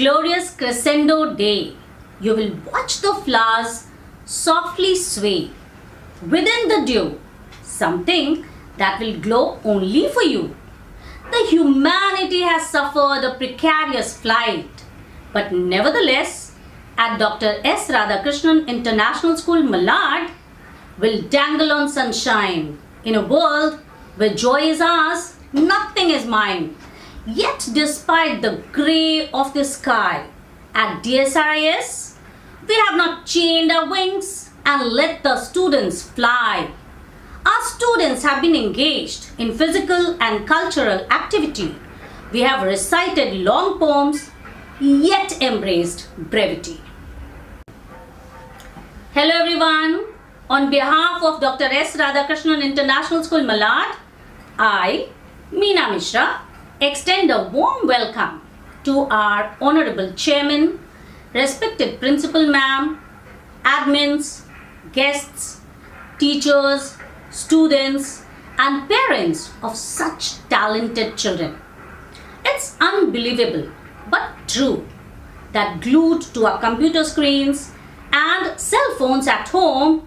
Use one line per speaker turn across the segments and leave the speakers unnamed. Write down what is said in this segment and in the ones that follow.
glorious crescendo day, you will watch the flowers softly sway within the dew, something that will glow only for you. The humanity has suffered a precarious flight, but nevertheless, at Dr. S. Radhakrishnan International School, Malad, will dangle on sunshine in a world where joy is ours, nothing is mine. Yet, despite the grey of the sky, at DSRIS, we have not chained our wings and let the students fly. Our students have been engaged in physical and cultural activity. We have recited long poems, yet embraced brevity. Hello everyone. On behalf of Dr. S. Radhakrishnan International School, Malad, I, Meena Mishra, extend a warm welcome to our Honorable Chairman, respected Principal Ma'am, admins, guests, teachers, students and parents of such talented children. It's unbelievable but true that glued to our computer screens and cell phones at home,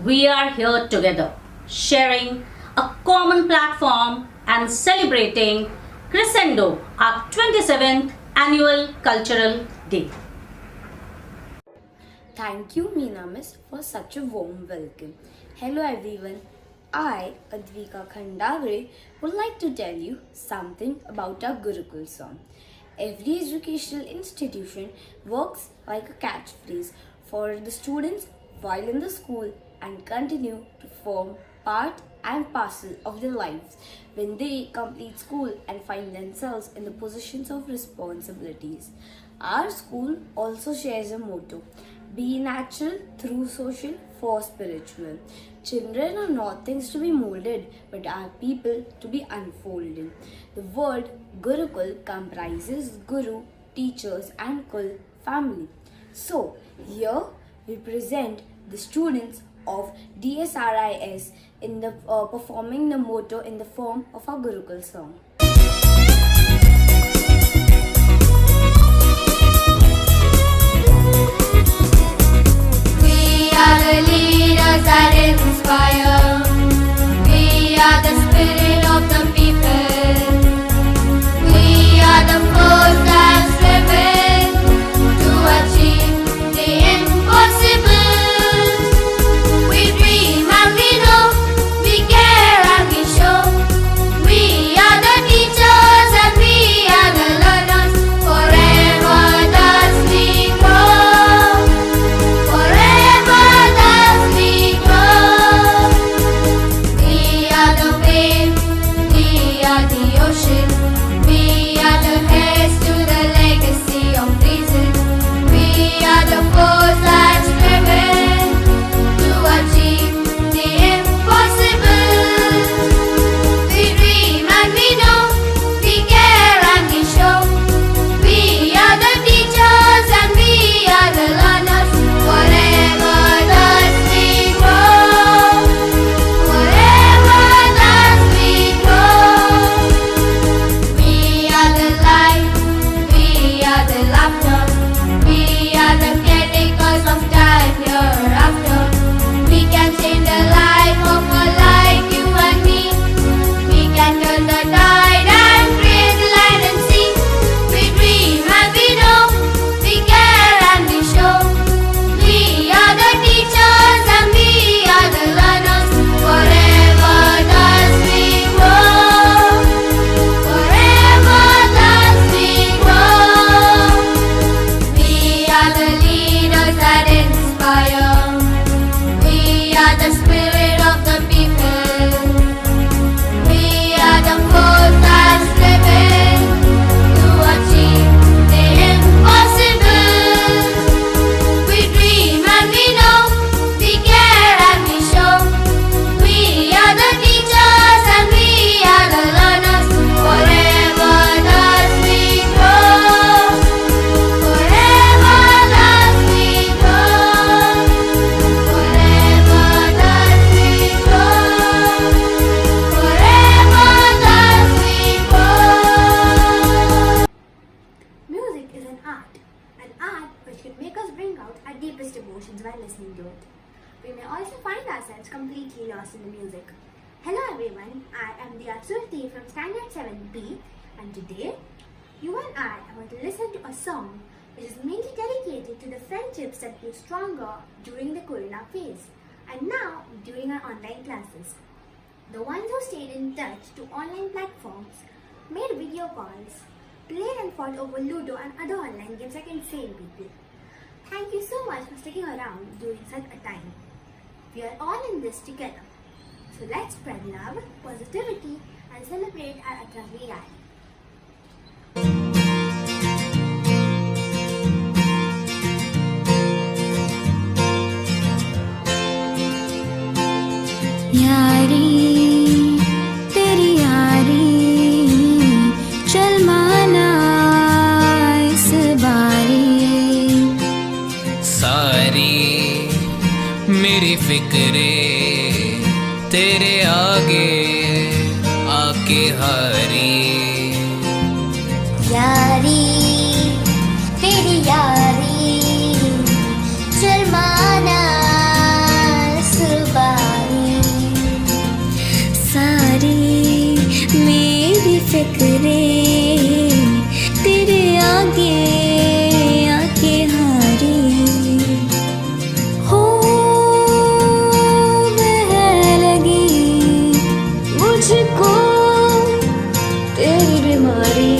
we are here together, sharing a common platform and celebrating Crescendo, our 27th Annual Cultural Day.
Thank you, Meena Miss, for such a warm welcome. Hello everyone. I, Advika Khandagre, would like to tell you something about our Gurukul song. Every educational institution works like a catchphrase for the students while in the school and continue to form part and parcel of their lives when they complete school and find themselves in the positions of responsibilities. Our school also shares a motto: be natural through social for spiritual. Children are not things to be molded, but are people to be unfolded. The word Gurukul comprises Guru, teachers and Kul, family. So, here we present the students of DSRIS in the performing the motto in the form of our Gurukul song.
We are the leaders that inspire. We are the spirit of the people. We are the force that's driven to achieve the impossible. We dream and we know, we care and we show. We are the teachers and we are the learners. Forever thus we grow. Forever thus we
we may also find ourselves completely lost in the music. Hello everyone, I am Diya Surti from Standard 7B, and today you and I are going to listen to a song which is mainly dedicated to the friendships that grew stronger during the Corona phase and now during our online classes. The ones who stayed in touch to online platforms, made video calls, played and fought over Ludo and other online games like insane people. Thank you so much for sticking around during such a time. We are all in this together. So let's spread love, positivity and celebrate our Atravee Yari.
यारी तेरी यारी चल माना इस बारी
सारी मेरी फिक्रे तेरे आगे आके हारी
यारी तेरी यारी चल माना इस बारी सारी मेरी फिक्रे तेरे आगे आके हारी हो बह लगी मुझको तेरी बीमारी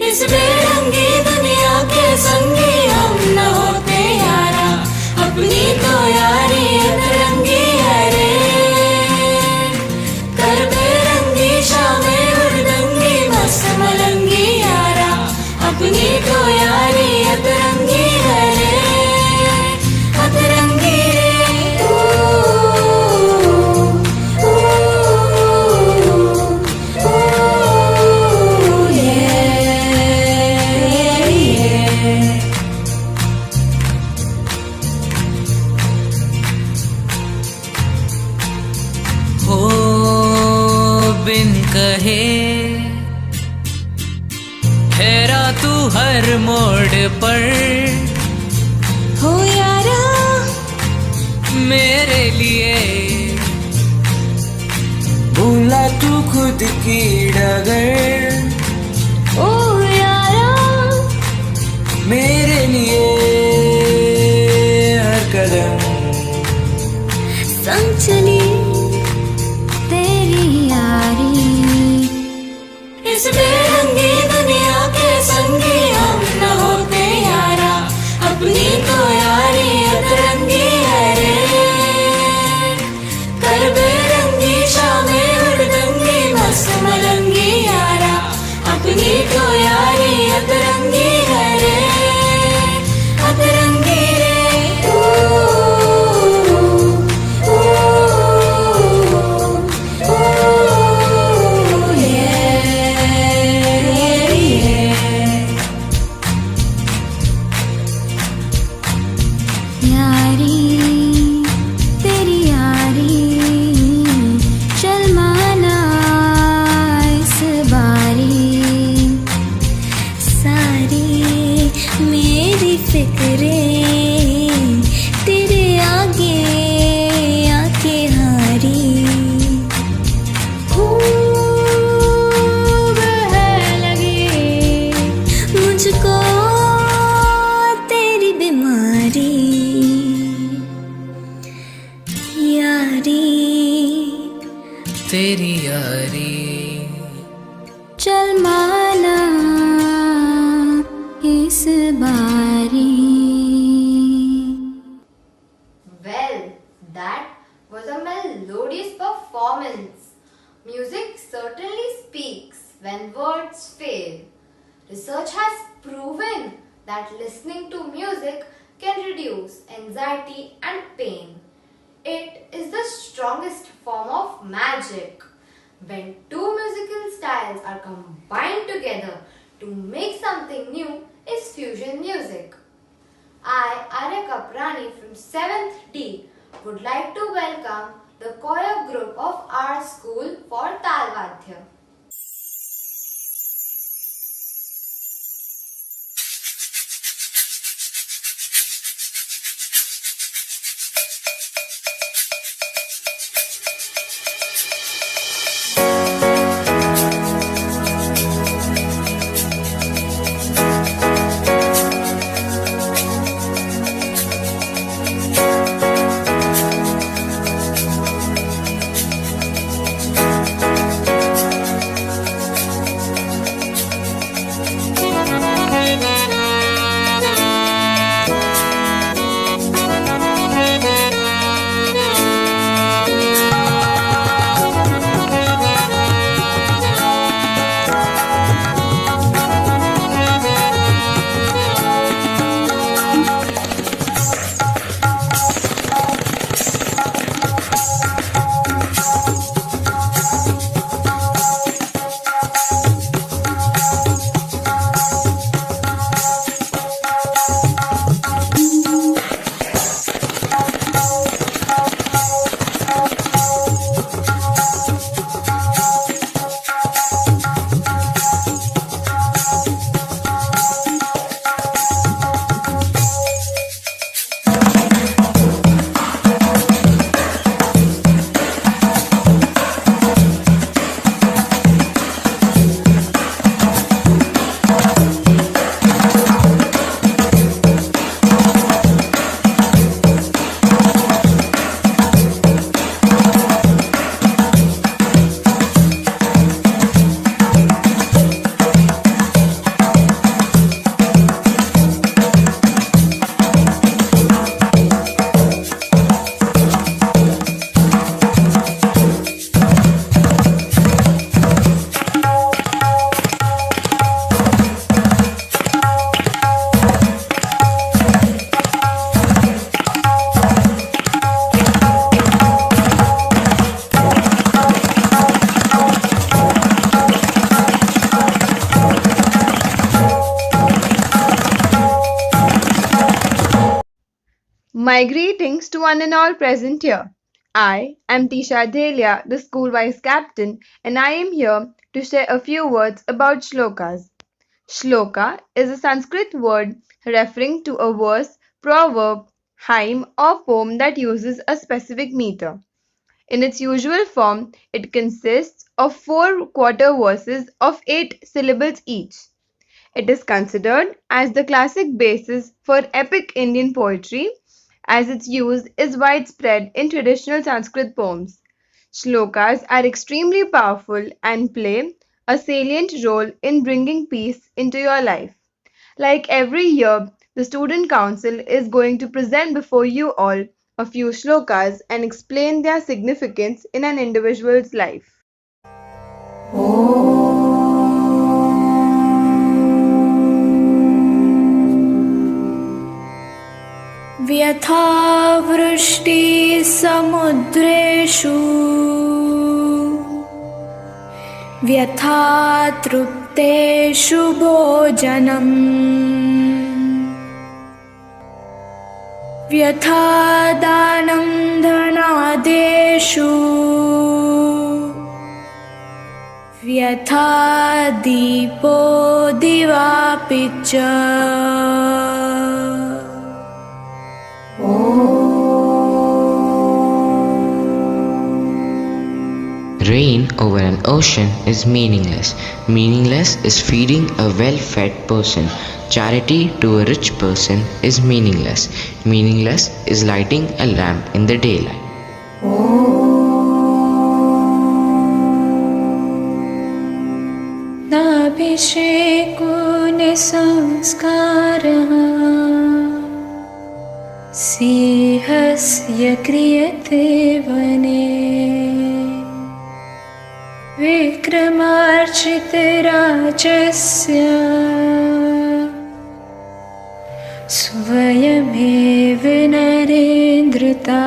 इस बेरंगी दुनिया के संगी हम न होते यारा अपनी तो यारी अतरंगी है रे कर बेरंगी शामें उड़दंगी मस्त मलंगी यारा अपनी तो यारी अतरंगी है रे अतरंगी रे
हो बिन कहे ठहरा तू हर मोड़ पर
हो यारा
मेरे लिए भूला तू खुद की डगर
ओ यारा
मेरे लिए हर कदम
संग चली तेरी यारी इस बेरंगी दुनिया के संगी हम न होते यारा अपनी तो यारी अतरंगी है रे कर बेरंगी शामें उड़दंगी मस्त मलंगी यारा अपनी तो यारी अतरंगी है रे अतरंगी यारी तेरी यारी चल माना इस बारी सारी मेरी फिक्रे तेरे आगे आके हारी खूब है लगी मुझको तेरी बीमारी यारी
तेरी यारी
चल माना इस बारी
Well, that was a melodious performance. Music certainly speaks when words fail. Research has proven that listening to music can reduce anxiety and pain. It is the strongest form of magic. When two musical styles are combined together to make something new is fusion music. I, Arya Kaprani from 7th D, would like to welcome the choir group of our school for Talvadhya.
My greetings to one and all present here. I am Tisha Delia, the school vice captain, and I am here to share a few words about shlokas. Shloka is a Sanskrit word referring to a verse, proverb, hymn, or poem that uses a specific meter. In its usual form, it consists of four quarter verses of 8 syllables each. It is considered as the classic basis for epic Indian poetry, as its use is widespread in traditional Sanskrit poems. Shlokas are extremely powerful and play a salient role in bringing peace into your life. Like every year, the Student Council is going to present before you all a few shlokas and explain their significance in an individual's life.
व्यथा वृष्टिसमुद्रेषु व्यथा तृप्तेषु भोजनम् व्यथा दानं धनादेषु व्यथा दीपो दिवापि च
Rain over an ocean is meaningless. Meaningless is feeding a well-fed person. Charity to a rich person is meaningless. Meaningless is lighting a lamp in the daylight.
नाभिषेको निसंस्कारः सिंहस्य क्रियते वने विक्रमार्चितराजस्य स्वयमेव नरेन्द्रता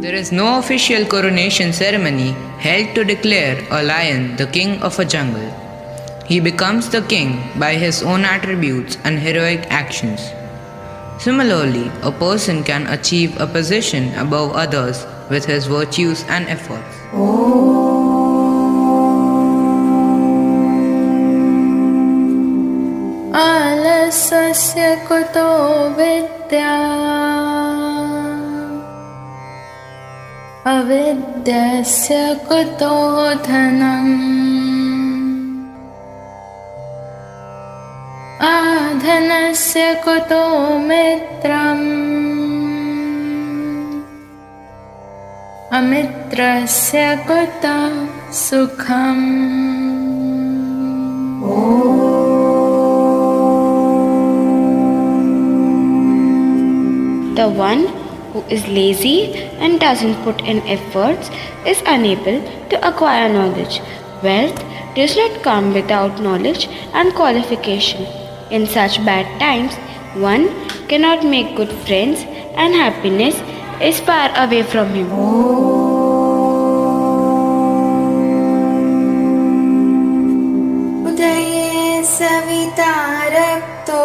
There is no official coronation ceremony held to declare a lion the king of a jungle. He becomes the king by his own attributes and heroic actions. Similarly, a person can achieve a position above others with his virtues and efforts.
आलस्यस्य कुतो विद्या अविद्यस्य कुतो धनम् आधनस्य कुतो मित्रम् अमित्रस्य कुतो सुखम्
The one who is lazy and doesn't put in efforts is unable to acquire knowledge. Wealth does not come without knowledge and qualification. In such bad times, one cannot make good friends and happiness is far away from him.
उदये Savita रक्तो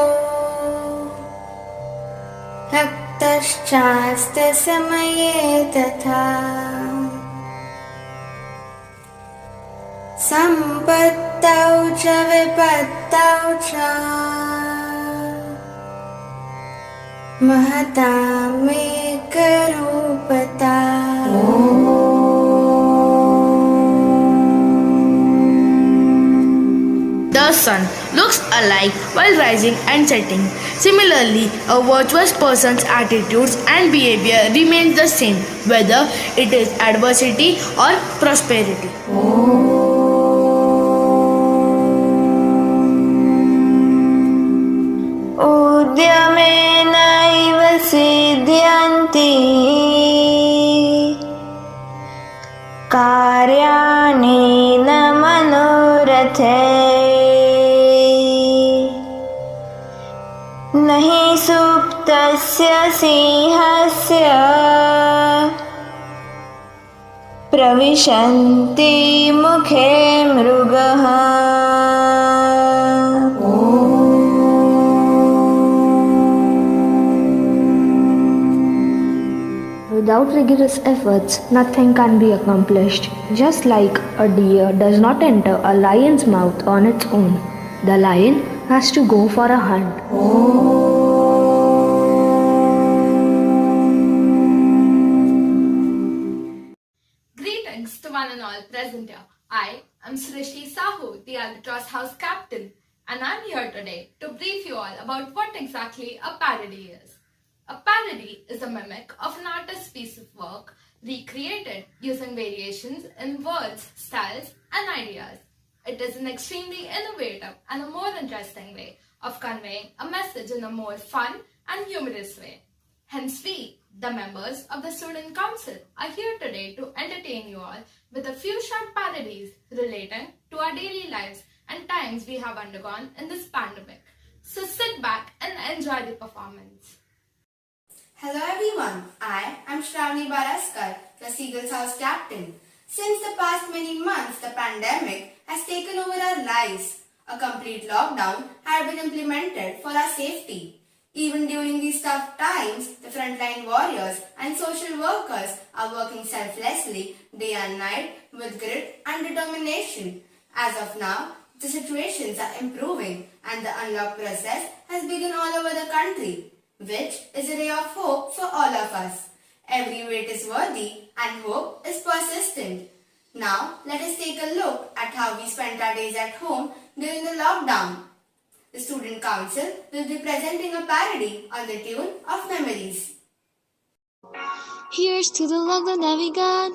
रक्तश्चास्तसमये तथा सम्पत्तौ च विपत्तौ च महतामेकरूपता
The sun looks alike while rising and setting. Similarly, a virtuous person's attitudes and behavior remains the same, whether it is adversity or prosperity.
उद्यमेनैव सिद्ध्यन्ति कार्याणि न मनोरथे नहि सुप्तस्य सिंहस्य प्रविशन्ति मुखे मृगः
Without rigorous efforts, nothing can be accomplished. Just like a deer does not enter a lion's mouth on its own, the lion has to go for a hunt.
Greetings to one and all present here. I am Srishti Sahu, the Albatross House Captain, and I'm here today to brief you all about what exactly a parody is. A parody is a mimic of an artist's piece of work recreated using variations in words, styles, and ideas. It is an extremely innovative and a more interesting way of conveying a message in a more fun and humorous way. Hence, we, the members of the Student Council, are here today to entertain you all with a few short parodies relating to our daily lives and times we have undergone in this pandemic. So sit back and enjoy the performance.
Hello everyone, I am Shravani Baraskar, the Seagulls House Captain. Since the past many months, the pandemic has taken over our lives. A complete lockdown had been implemented for our safety. Even during these tough times, the frontline warriors and social workers are working selflessly day and night with grit and determination. As of now, the situations are improving and the unlock process has begun all over the country, which is a ray of hope for all of us. Every wait is worthy and hope is persistent. Now, let us take a look at how we spent our days at home during the lockdown. The Student Council will be presenting a parody on the tune of Memories.
Here's to the lockdown that we got.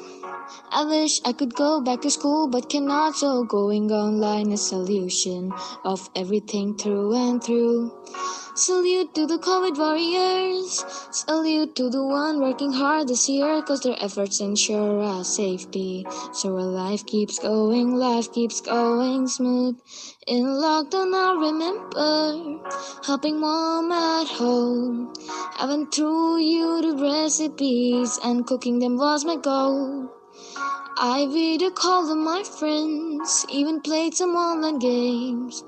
I wish I could go back to school but cannot, so going online is solution of everything through and through. Salute to the COVID warriors. Salute to the one working hard this year, cause their efforts ensure our safety. So our life keeps going smooth. In lockdown I remember helping mom at home. I went through YouTube recipes and cooking them was my goal. I video called with my friends, even played some online games.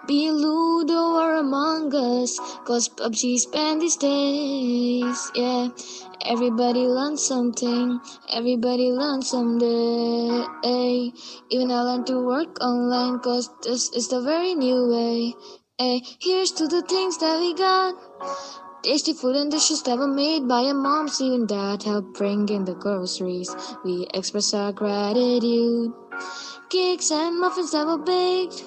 Be Ludo or Among Us, cause PUBG spent these days. Yeah, everybody learned something, everybody learned someday. Even I learned to work online, cause this is the very new way. Here's to the things that we got. Tasty food and dishes that were made by our moms, even dad helped bring in the groceries. We express our gratitude. Cakes and muffins that were baked,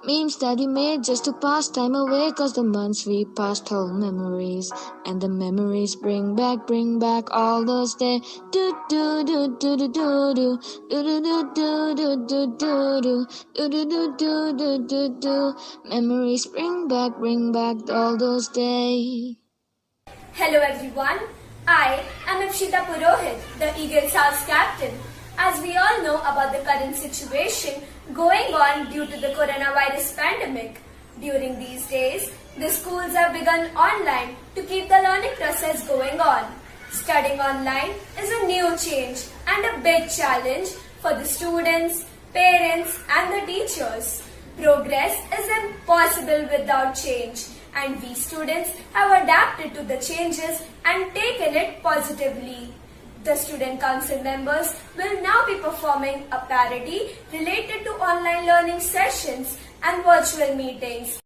memes that we made just to pass time away, cause the months we passed hold memories, and the memories bring back all those days. Do do do do do do do do do do do do do do do do do do do do. Memories bring back all those days.
Hello everyone, I am Ipshita Purohit, the Eagles House Captain. As we all know about the current situation going on due to the coronavirus pandemic, during these days, the schools have begun online to keep the learning process going on. Studying online is a new change and a big challenge for the students, parents and the teachers. Progress is impossible without change, and we students have adapted to the changes and taken it positively. The Student Council members will now be performing a parody related to online learning sessions and virtual meetings.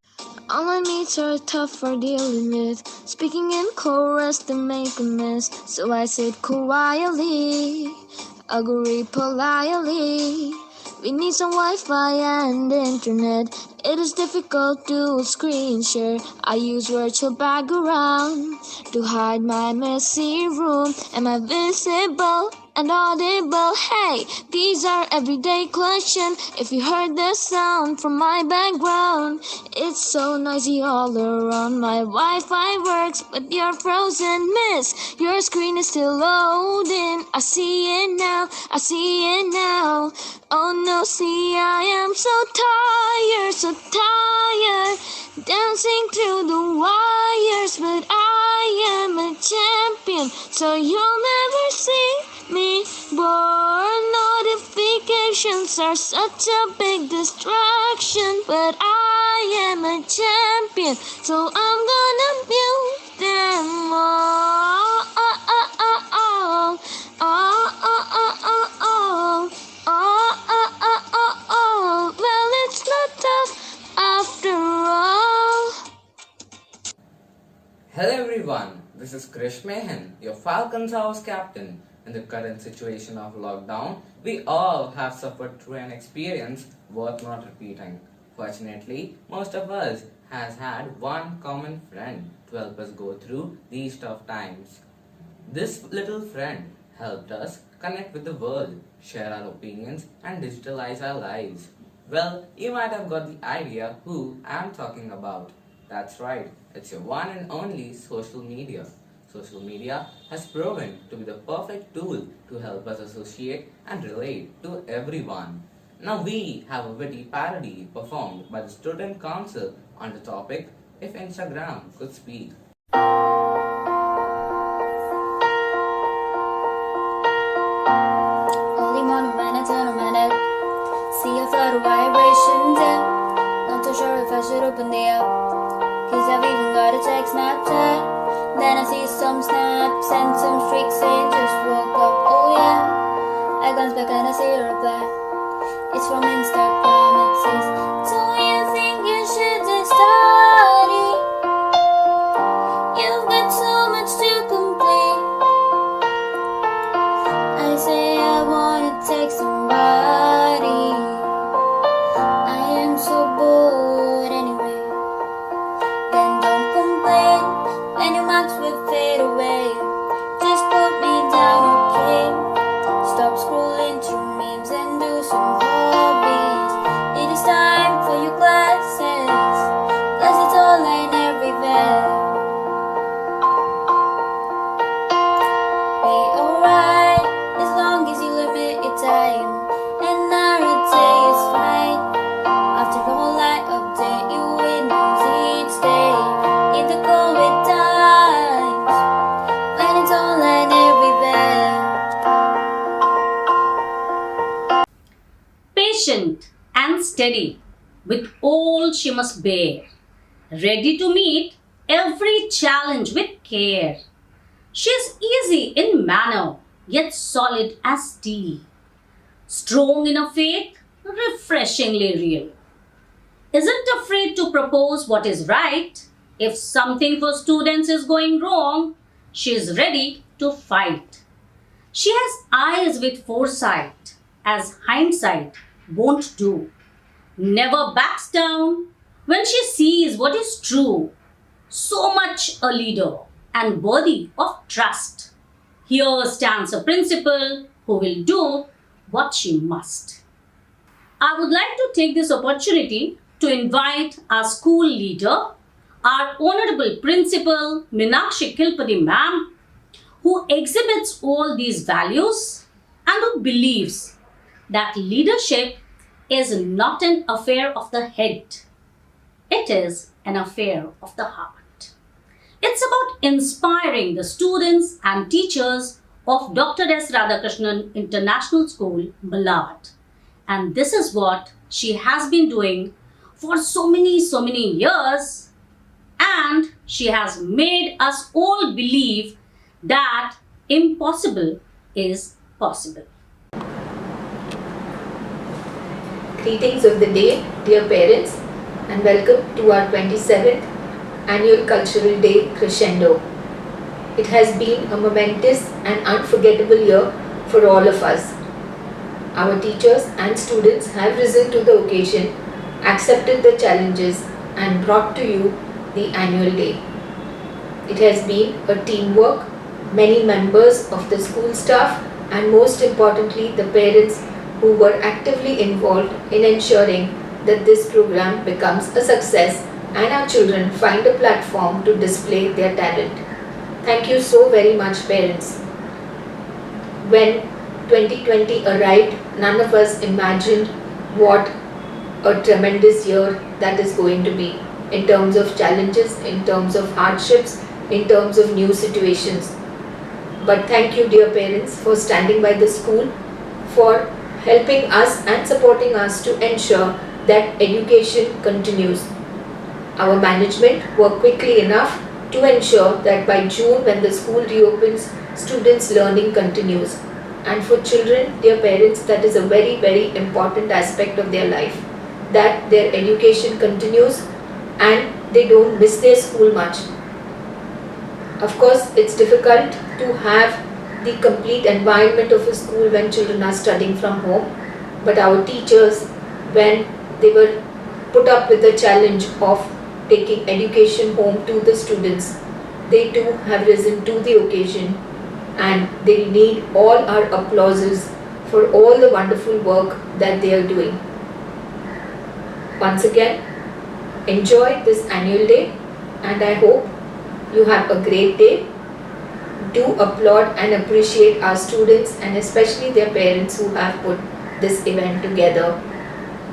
Online meets are tough for dealing with. Speaking in chorus to make a mess, so I said quietly, agree politely. We need some Wi-Fi and internet. It is difficult to screen share. I use virtual background to hide my messy room. Am I visible and audible? Hey, these are everyday questions. If you heard the sound from my background, it's so noisy all around. My Wi-Fi works, but you're frozen, miss. Your screen is still loading. I see it now, I see it now. Oh no, see, I am so tired, dancing through the wires, but I am a champion, so you'll never see me bored. Situations are such a big distraction, but I am a champion, so I'm gonna mute them all. Well, it's not tough after all.
Hello everyone, this is Krish Mehan, your Falcons House captain. In the current situation of lockdown, we all have suffered through an experience worth not repeating. Fortunately, most of us has had one common friend to help us go through these tough times. This little friend helped us connect with the world, share our opinions, and digitalize our lives. Well, you might have got the idea who I'm talking about. That's right, it's your one and only social media. Social media has proven to be the perfect tool to help us associate and relate to everyone. Now we have a witty parody performed by the Student Council on the topic If Instagram Could Speak.
Only one minute, turn a minute. See a flood of vibrations, yeah. Not too sure if I should open the app. Cause I've even got a text Snapchat. Then I see some snaps and some streaks saying just woke up, oh yeah. I glance back and I see a reply. It's from Instagram, it says, do you think you should just study? You've got so much to complete. I say I wanna take somebody. I am so bored anyway. Then don't complain when your marks will fade away. Just put me down, okay? Stop scrolling through memes and do some hobbies. It is time for your classes, cause it's online everywhere. Be alright as long as you limit your time, and our day is fine. After all, I update you with news each day. In the COVID times, when it's online everywhere.
Patient and steady with all she must bear, ready to meet every challenge with care. She is easy in manner, yet solid as steel, strong in her faith, refreshingly real. Isn't afraid to propose what is right. If something for students is going wrong, she is ready to fight. She has eyes with foresight, as hindsight won't do. Never backs down when she sees what is true. So much a leader and worthy of trust. Here stands a principal who will do what she must. I would like to take this opportunity to invite our school leader, our Honorable Principal Meenakshi Kilpadi ma'am, who exhibits all these values and who believes that leadership is not an affair of the head. It is an affair of the heart. It's about inspiring the students and teachers of Dr. S. Radhakrishnan International School, Malad. And this is what she has been doing for so many years. And she has made us all believe that impossible is possible.
Greetings of the day, dear parents, and welcome to our 27th Annual Cultural Day Crescendo. It has been a momentous and unforgettable year for all of us. Our teachers and students have risen to the occasion, accepted the challenges, and brought to you the annual day. It has been a teamwork, many members of the school staff, and most importantly, the parents who were actively involved in ensuring that this program becomes a success and our children find a platform to display their talent. Thank you so very much, parents. When 2020 arrived, none of us imagined what a tremendous year that is going to be, in terms of challenges, in terms of hardships, in terms of new situations. But thank you, dear parents, for standing by the school, for helping us and supporting us to ensure that education continues. Our management worked quickly enough to ensure that by June, when the school reopens, students' learning continues. And for children, their parents, that is a very, very important aspect of their life, that their education continues and they don't miss their school much. Of course, it's difficult to have the complete environment of a school when children are studying from home, but our teachers, when they were put up with the challenge of taking education home to the students, they too have risen to the occasion, and they need all our applauses for all the wonderful work that they are doing. Once again, enjoy this annual day, and I hope you have a great day. Do applaud and appreciate our students and especially their parents who have put this event together.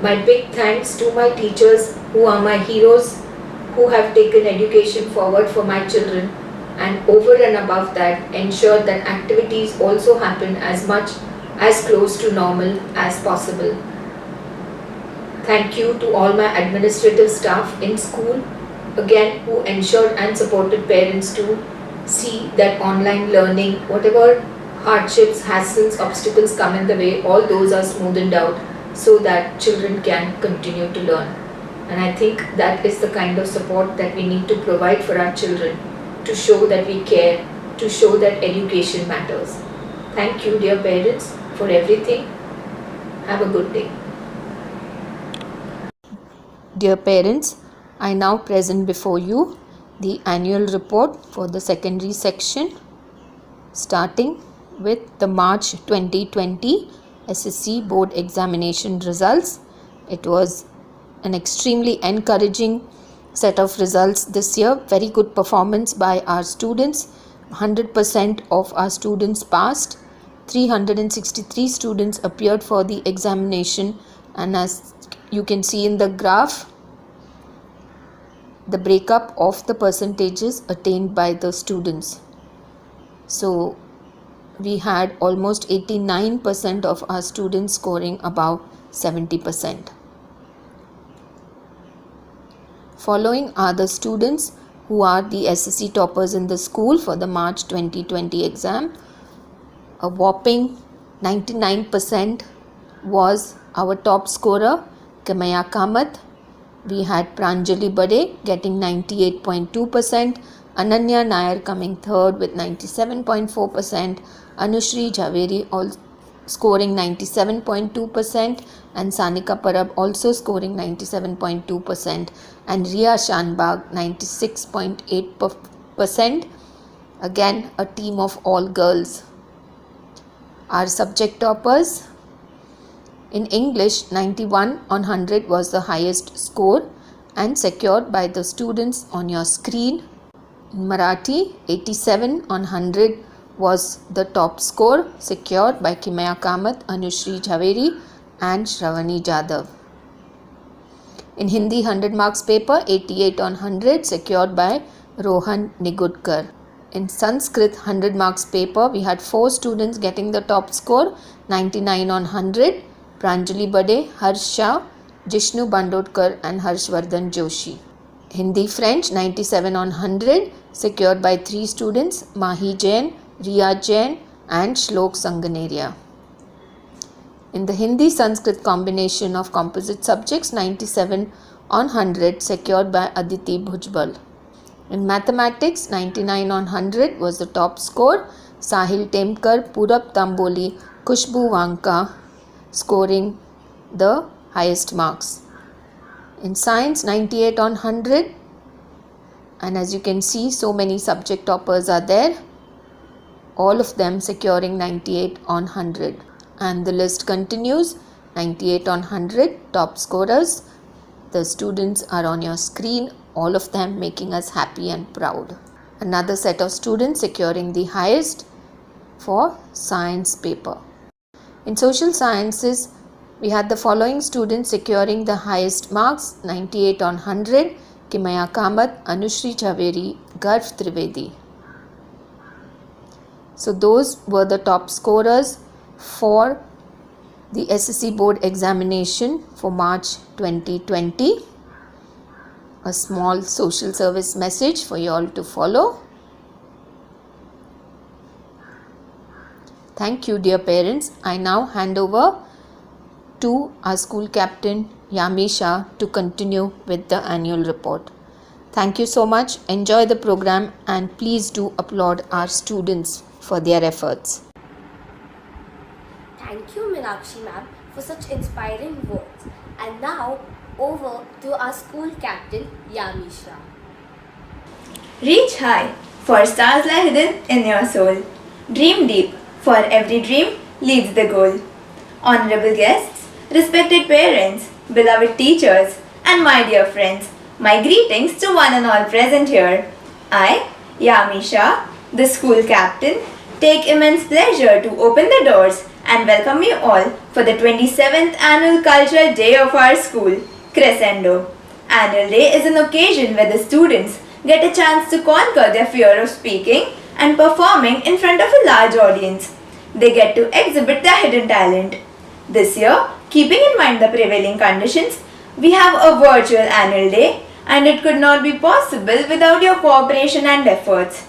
My big thanks to my teachers who are my heroes, who have taken education forward for my children, and over and above that ensure that activities also happen as much as close to normal as possible. Thank you to all my administrative staff in school, again, who ensured and supported parents to see that online learning, whatever hardships, hassles, obstacles come in the way, all those are smoothened out so that children can continue to learn. And I think that is the kind of support that we need to provide for our children, to show that we care, to show that education matters. Thank you, dear parents, for everything. Have a good day. Dear parents, I now present before you the annual report for the secondary section, starting with the March 2020 SSC board examination results. It was an extremely encouraging set of results this year. Very good performance by our students. 100% of our students passed. 363 students appeared for the examination, and as you can see in the graph, the breakup of the percentages attained by the students. So we had almost 89% of our students scoring above 70%. Following are the students who are the SSC toppers in the school for the March 2020 exam. A whopping 99% was our top scorer, Kimaya Kamath. We had Pranjali Bade getting 98.2%, Ananya Nair coming third with 97.4%, Anushri Jhaveri scoring 97.2%, and Sanika Parab also scoring 97.2%, and Riya Shanbag 96.8%. Again, a team of all girls. Our subject toppers: in English, 91 on 100 was the highest score and secured by the students on your screen. In Marathi, 87 on 100 was the top score, secured by Kimaya Kamath, Anushri Jhaveri and Shravani Jadhav. In Hindi 100 marks paper, 88 on 100 secured by Rohan Nigudkar. In Sanskrit 100 marks paper, we had 4 students getting the top score, 99 on 100. Pranjali Bade, Harsh Shah, Jishnu Bandodkar and Harshvardhan Joshi. Hindi French 97 on 100 secured by 3 students, Mahi Jain, Riya Jain and Shlok Sanganeria. In the Hindi Sanskrit combination of composite subjects, 97 on 100 secured by Aditi Bhujbal. In mathematics, 99 on 100 was the top score, Sahil Temkar, Purab Tamboli, Kushbu Wanka scoring the highest marks. In science, 98 on 100, and as you can see, so many subject toppers are there, all of them securing 98 on 100. And the list continues. 98 on 100 top scorers. The students are on your screen, all of them making us happy and proud. Another set of students securing the highest for science paper. In social sciences, we had the following students securing the highest marks: 98 on 100, Kimaya Kamath, Anushri Jhaveri, Garv Trivedi. So those were the top scorers for the SSC board examination for March 2020. A small social service message for you all to follow. Thank you, dear parents. I now hand over to our school captain Yamisha to continue with the annual report. Thank you so much. Enjoy the program and please do applaud our students for their efforts.
Thank you, Meenakshi ma'am, for such inspiring words. And now, over to our school captain, Yamisha.
Reach high, for stars lie hidden in your soul. Dream deep, for every dream leads the goal. Honorable guests, respected parents, beloved teachers, and my dear friends, my greetings to one and all present here. I, Yamisha, the school captain, take immense pleasure to open the doors and welcome you all for the 27th Annual Cultural Day of our school, Crescendo. Annual Day is an occasion where the students get a chance to conquer their fear of speaking and performing in front of a large audience. They get to exhibit their hidden talent. This year, keeping in mind the prevailing conditions, we have a virtual annual day and it could not be possible without your cooperation and efforts.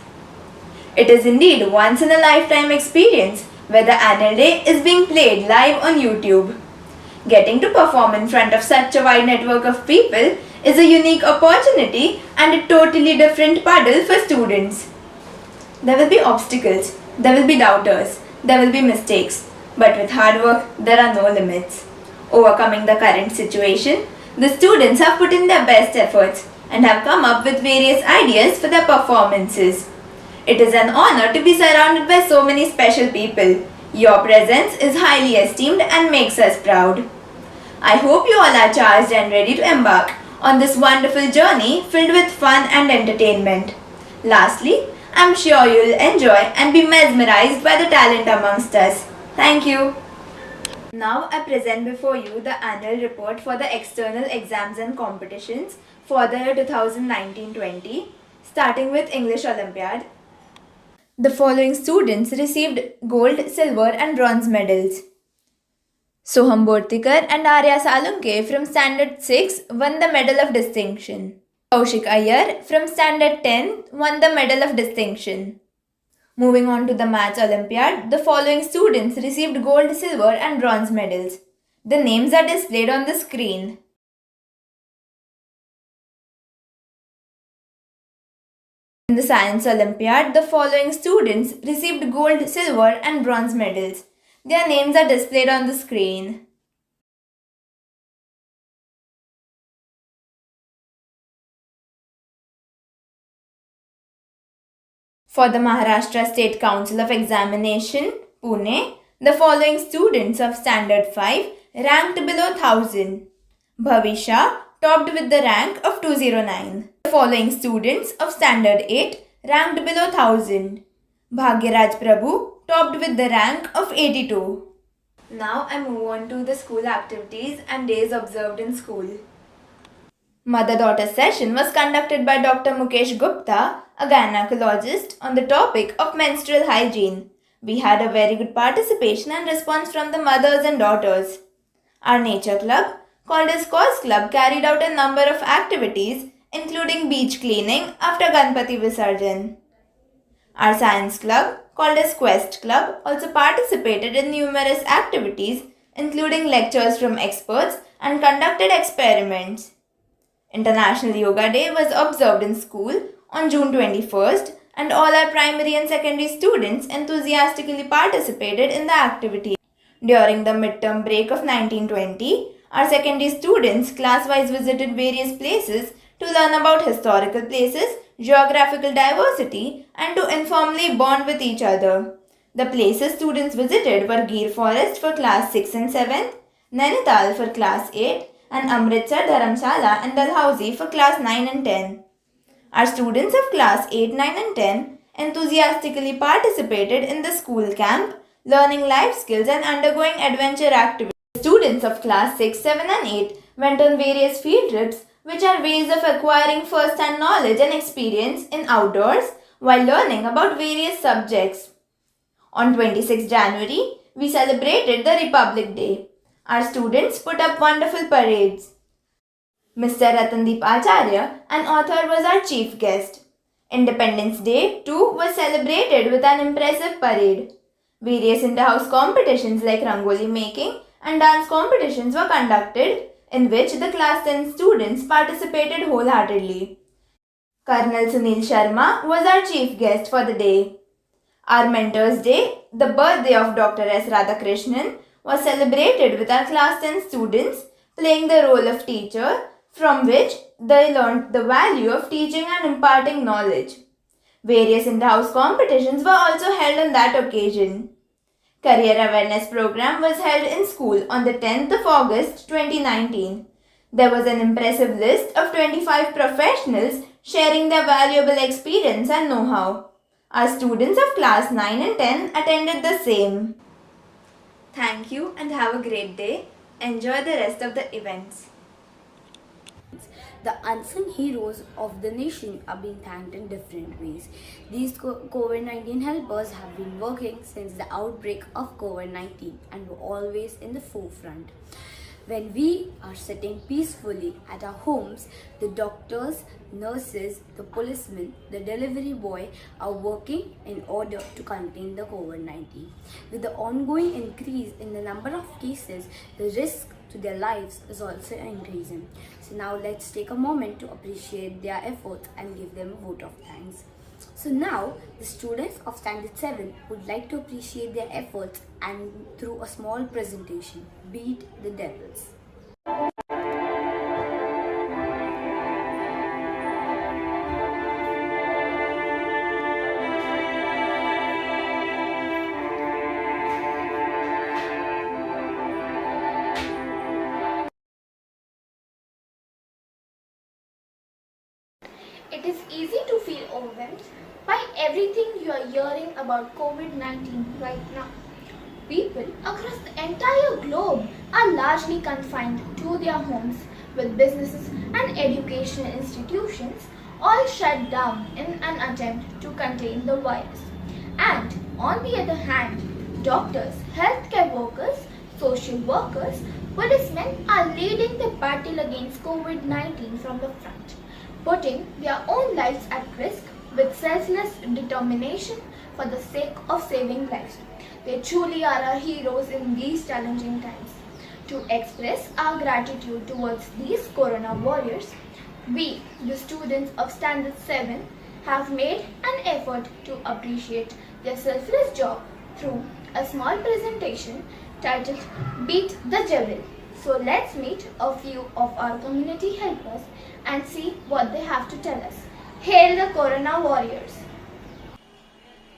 It is indeed once in a lifetime experience where the annual day is being played live on YouTube. Getting to perform in front of such a wide network of people is a unique opportunity and a totally different puddle for students. There will be obstacles, there will be doubters, there will be mistakes, but with hard work there are no limits. Overcoming the current situation, the students have put in their best efforts and have come up with various ideas for their performances. It is an honor to be surrounded by so many special people. Your presence is highly esteemed and makes us proud. I hope you all are charged and ready to embark on this wonderful journey filled with fun and entertainment. Lastly, I'm sure you'll enjoy and be mesmerized by the talent amongst us. Thank you. Now I present before you the annual report for the external exams and competitions for the year 2019-20, starting with English Olympiad. The following students received gold, silver and bronze medals. Soham Bortikar and Arya Salunke from Standard 6 won the Medal of Distinction. Kaushik Iyer from Standard 10 won the Medal of Distinction. Moving on to the Maths Olympiad, the following students received gold, silver and bronze medals. The names are displayed on the screen. In the Science Olympiad, the following students received gold, silver and bronze medals. Their names are displayed on the screen. For the Maharashtra State Council of Examination, Pune, the following students of Standard 5 ranked below 1000. Bhavisha topped with the rank of 209. The following students of Standard 8 ranked below 1000. Bhagyaraj Prabhu topped with the rank of 82. Now I move on to the school activities and days observed in school. Mother-daughter session was conducted by Dr. Mukesh Gupta, a gynecologist, on the topic of menstrual hygiene. We had a very good participation and response from the mothers and daughters. Our nature club, called as Cause Club, carried out a number of activities, including beach cleaning after Ganpati Visarjan. Our science club, called as Quest Club, also participated in numerous activities, including lectures from experts and conducted experiments. International Yoga Day was observed in school on June 21st, and all our primary and secondary students enthusiastically participated in the activity. During the midterm break of 1920, our secondary students class-wise visited various places to learn about historical places, geographical diversity, and to informally bond with each other. The places students visited were Gir Forest for class 6 and 7th, Nainital for class 8, and Amritsar, Dharamshala and Dalhousie for class 9 and 10. Our students of class 8, 9 and 10 enthusiastically participated in the school camp, learning life skills and undergoing adventure activities. Students of class 6, 7 and 8 went on various field trips, which are ways of acquiring first-hand knowledge and experience in outdoors while learning about various subjects. On 26 January, we celebrated the Republic Day. Our students put up wonderful parades. Mr. Ratandeep Acharya, an author, was our chief guest. Independence Day too was celebrated with an impressive parade. Various inter-house competitions like Rangoli making and dance competitions were conducted in which the class 10 students participated wholeheartedly. Colonel Sunil Sharma was our chief guest for the day. Our Mentors Day, the birthday of Dr. S. Radhakrishnan, was celebrated with our class 10 students playing the role of teacher, from which they learned the value of teaching and imparting knowledge. Various inter-house competitions were also held on that occasion. Career Awareness Program was held in school on the 10th of August 2019. There was an impressive list of 25 professionals sharing their valuable experience and know-how. Our students of class 9 and 10 attended the same.
Thank you and have a great day. Enjoy the rest of the events. The unsung heroes of the nation are being thanked in different ways. These COVID-19 helpers have been working since the outbreak of COVID-19 and were always in the forefront. When we are sitting peacefully at our homes, the doctors, nurses, the policemen, the delivery boy are working in order to contain the COVID-19. With the ongoing increase in the number of cases, the risk to their lives is also increasing. So now let's take a moment to appreciate their efforts and give them a vote of thanks. So now the students of Standard 7 would like to appreciate their efforts and through a small presentation, Beat the Devils.
It is easy to feel overwhelmed by everything you are hearing about COVID-19 right now. People across the entire globe are largely confined to their homes, with businesses and educational institutions all shut down in an attempt to contain the virus. And on the other hand, doctors, healthcare workers, social workers, policemen are leading the battle against COVID-19 from the front, putting their own lives at risk with selfless determination for the sake of saving lives. They truly are our heroes in these challenging times. To express our gratitude towards these Corona warriors, we, the students of Standard 7, have made an effort to appreciate their selfless job through a small presentation titled Beat the Devil. So let's meet a few of our community helpers and see what they have to tell us. Hail the Corona Warriors!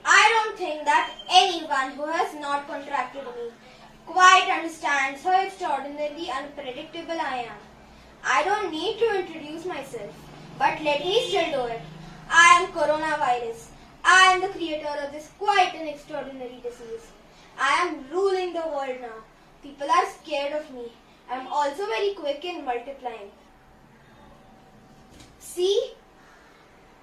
I don't think that anyone who has not contracted me quite understands how extraordinarily unpredictable I am. I don't need to introduce myself, but let me still do it. I am coronavirus. I am the creator of this quite an extraordinary disease. I am ruling the world now. People are scared of me. I am also very quick in multiplying. See?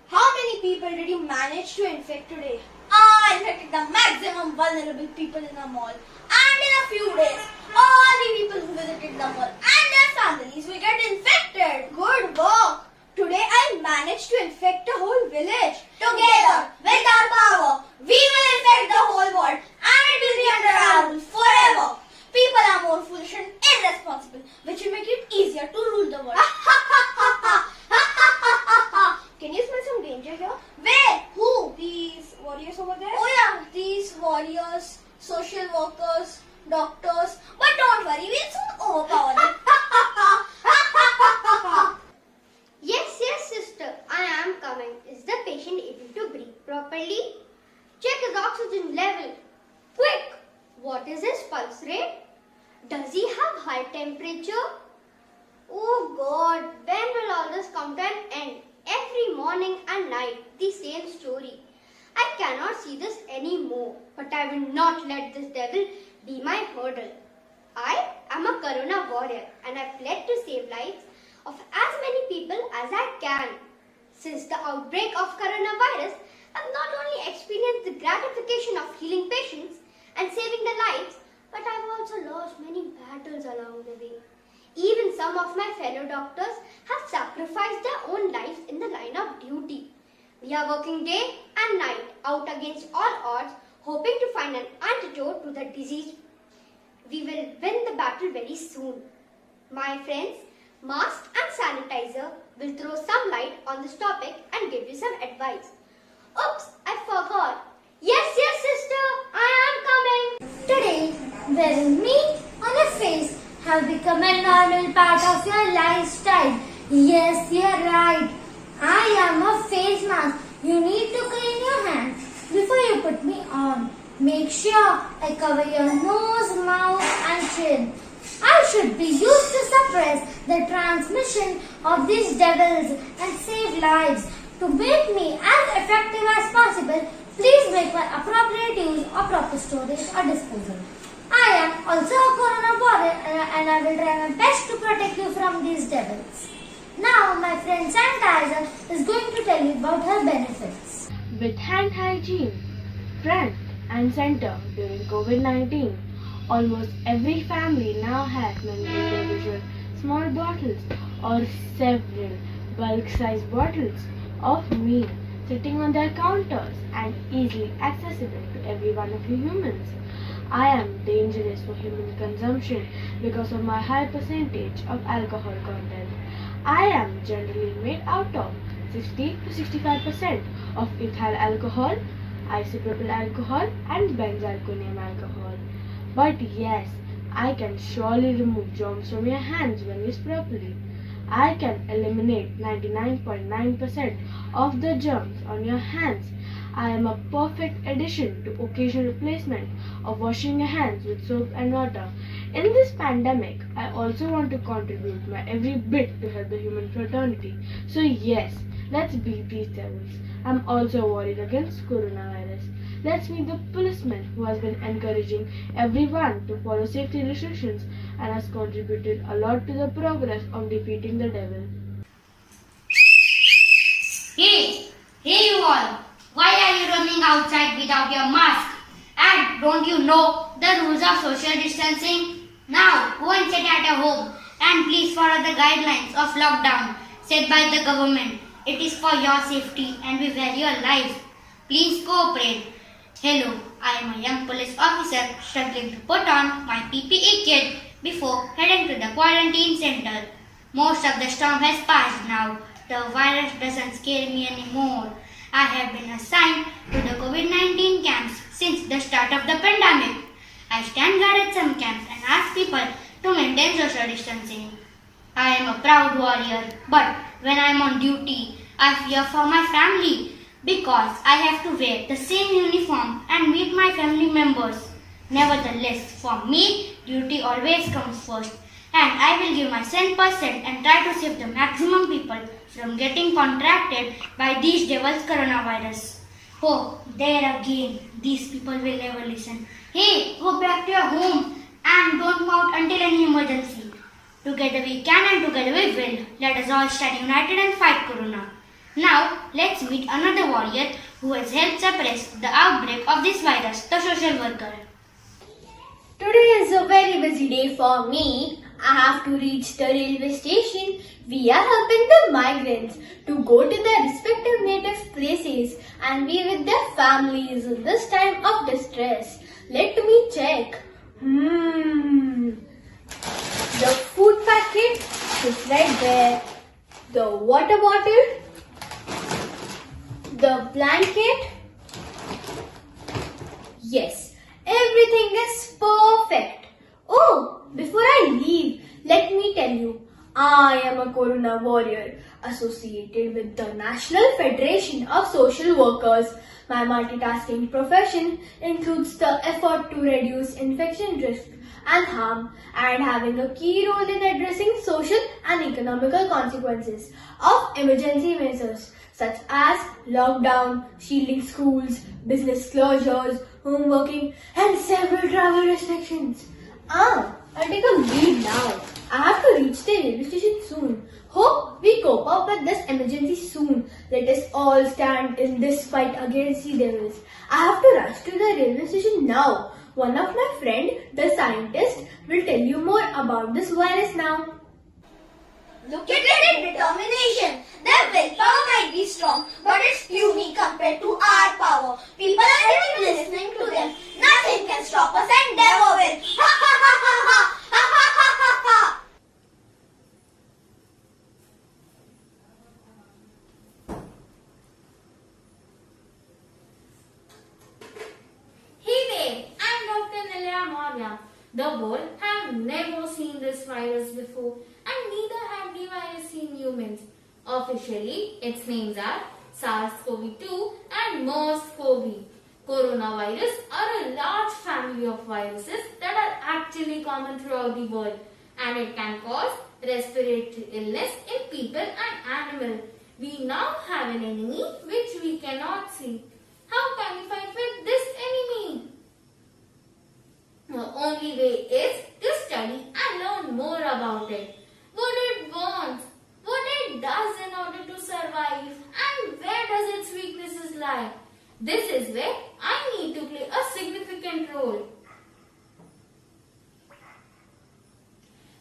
How many people did you manage to infect today? I infected the maximum vulnerable people in the mall. And in a few days, all the people who visited the mall and their families will get infected. Good work. Today I managed to infect a whole village. Together, with our power, we will infect the whole world and it will be under our rule forever. People are more foolish and irresponsible, which will make it easier to rule the world. Can you smell some danger here? Where? Who? These warriors over there? Oh yeah, these warriors, social workers, doctors. But don't worry, we'll soon overpower them.
Yes, sister, I am coming. Is the patient able to breathe properly? Check his oxygen level. Quick! What is his pulse rate? Does he have high temperature? Oh God, when will all this come to an end? Every morning and night, the same story. I cannot see this anymore, but I will not let this devil be my hurdle. I am a Corona warrior and I pledge to save lives of as many people as I can. Since the outbreak of coronavirus, I have not only experienced the gratification of healing patients and saving their lives, but I've also lost many battles along the way. Even some of my fellow doctors have sacrificed their own lives in the line of duty. We are working day and night out against all odds, hoping to find an antidote to the disease. We will win the battle very soon. My friends, mask and sanitizer will throw some light on this topic and give you some advice. Oops, I forgot. Yes, sister, I am coming.
Today, wearing meat on your face have become a normal part of your lifestyle. Yes, you're right. I am a face mask. You need to clean your hands before you put me on. Make sure I cover your nose, mouth and chin. I should be used to suppress the transmission of these devils and save lives. To make me as effective as possible, please make my appropriate use of proper storage or disposal. I am also a corona warrior and I will try my best to protect you from these devils. Now my friend Sanitizer is going to tell you about her benefits.
With hand hygiene, front and center during COVID-19, almost every family now has many individual small bottles or several bulk-sized bottles of meat sitting on their counters and easily accessible to every one of you humans. I am dangerous for human consumption because of my high percentage of alcohol content. I am generally made out of 60 to 65% of ethyl alcohol, isopropyl alcohol and benzalkonium alcohol. But yes, I can surely remove germs from your hands when used properly. I can eliminate 99.9% of the germs on your hands. I am a perfect addition to occasional replacement of washing your hands with soap and water. In this pandemic, I also want to contribute my every bit to help the human fraternity. So yes, let's beat these devils. I'm also worried against coronavirus. Let's meet the policeman who has been encouraging everyone to follow safety restrictions and has contributed a lot to the progress of defeating the devil.
Hey you all! Why are you roaming outside without your mask? And don't you know the rules of social distancing? Now go and sit at your home and please follow the guidelines of lockdown set by the government. It is for your safety and we value your life. Please cooperate. Hello, I am a young police officer struggling to put on my PPE kit before heading to the quarantine center. Most of the storm has passed now. The virus doesn't scare me anymore. I have been assigned to the COVID-19 camps since the start of the pandemic. I stand guard at some camps and ask people to maintain social distancing. I am a proud warrior, but when I am on duty, I fear for my family because I have to wear the same uniform and meet my family members. Nevertheless, for me, duty always comes first, and I will give my 100% and try to save the maximum people from getting contracted by these devils coronavirus. Oh, there again, these people will never listen. Hey, go back to your home and don't go out until any emergency. Together we can and together we will. Let us all stand united and fight corona. Now, let's meet another warrior who has helped suppress the outbreak of this virus, the social worker.
Today is a very busy day for me. I have to reach the railway station. We are helping the migrants to go to their respective native places and be with their families in this time of distress. Let me check. The food packet is right there. The water bottle. The blanket. Yes, everything is perfect. Oh, before I leave, let me tell you, I am a Corona warrior associated with the National Federation of Social Workers. My multitasking profession includes the effort to reduce infection risk and harm and having a key role in addressing social and economical consequences of emergency measures such as lockdown, shielding schools, business closures, home working and several travel restrictions. I'll take a leave now. I have to reach the railway station soon. Hope we cope up with this emergency soon. Let us all stand in this fight against the devils. I have to rush to the railway station now. One of my friend, the scientist, will tell you more about this virus now.
Look at their determination. Their willpower might be strong, but it's puny compared to our power. People aren't even listening to them. Nothing can stop us and never will. Ha ha ha ha ha! Ha ha ha ha ha!
Hey there, I'm Dr. Nilaya Maurya. The world have never seen this virus before, and neither have the virus seen humans. Officially, its names are SARS-CoV-2 and MERS-CoV. Coronavirus are a large family of viruses that are actually common throughout the world, and it can cause respiratory illness in people and animals. We now have an enemy which we cannot see. How can we fight with this enemy? The only way is to study and learn more about it. What it wants, what it does in order to survive, and where does its weaknesses lie. This is where I need to play a significant role.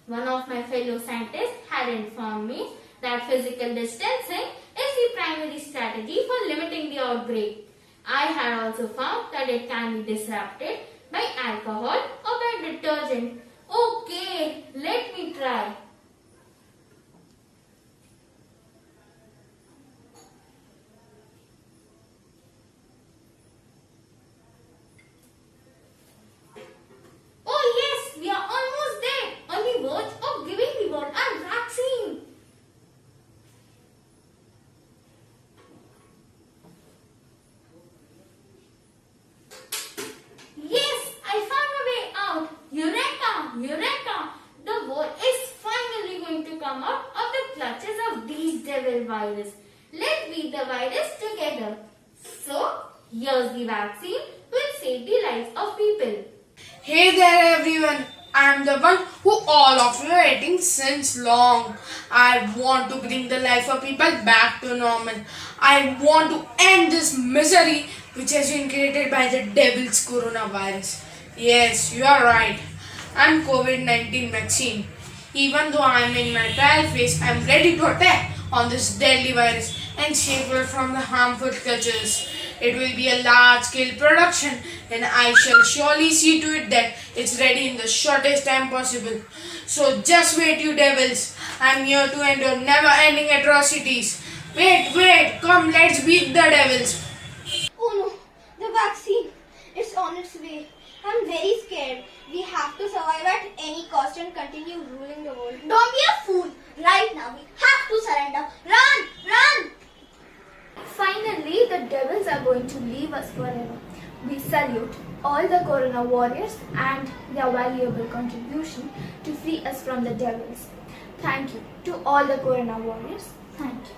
One of my fellow scientists had informed me that physical distancing is the primary strategy for limiting the outbreak. I had also found that it can be disrupted by alcohol or by detergent. Okay, let me try. Oh yes, we are almost there. On the verge of giving the world a vaccine. Yes, I found a way out. Eureka! Eureka! The world is finally going to come out of the clutches of these devil virus. Let's beat the virus together. So, here's the vaccine which save the lives of people.
Hey there everyone, I am the one who all of you are waiting since long. I want to bring the life of people back to normal. I want to end this misery which has been created by the devil's coronavirus. Yes, you are right. I am COVID-19 vaccine. Even though I am in my trial phase, I am ready to attack on this deadly virus and save her from the harmful clutches. It will be a large-scale production and I shall surely see to it that it's ready in the shortest time possible. So just wait, you devils. I am here to end your never-ending atrocities. Wait, come, let's beat the devils.
Oh no, the vaccine. It's on its way. I'm very scared. We have to survive at any cost and continue ruling the world. Don't be a fool. Right now, we have to surrender. Run! Run!
Finally, the devils are going to leave us forever. We salute all the Corona warriors and their valuable contribution to free us from the devils. Thank you to all the Corona warriors. Thank you.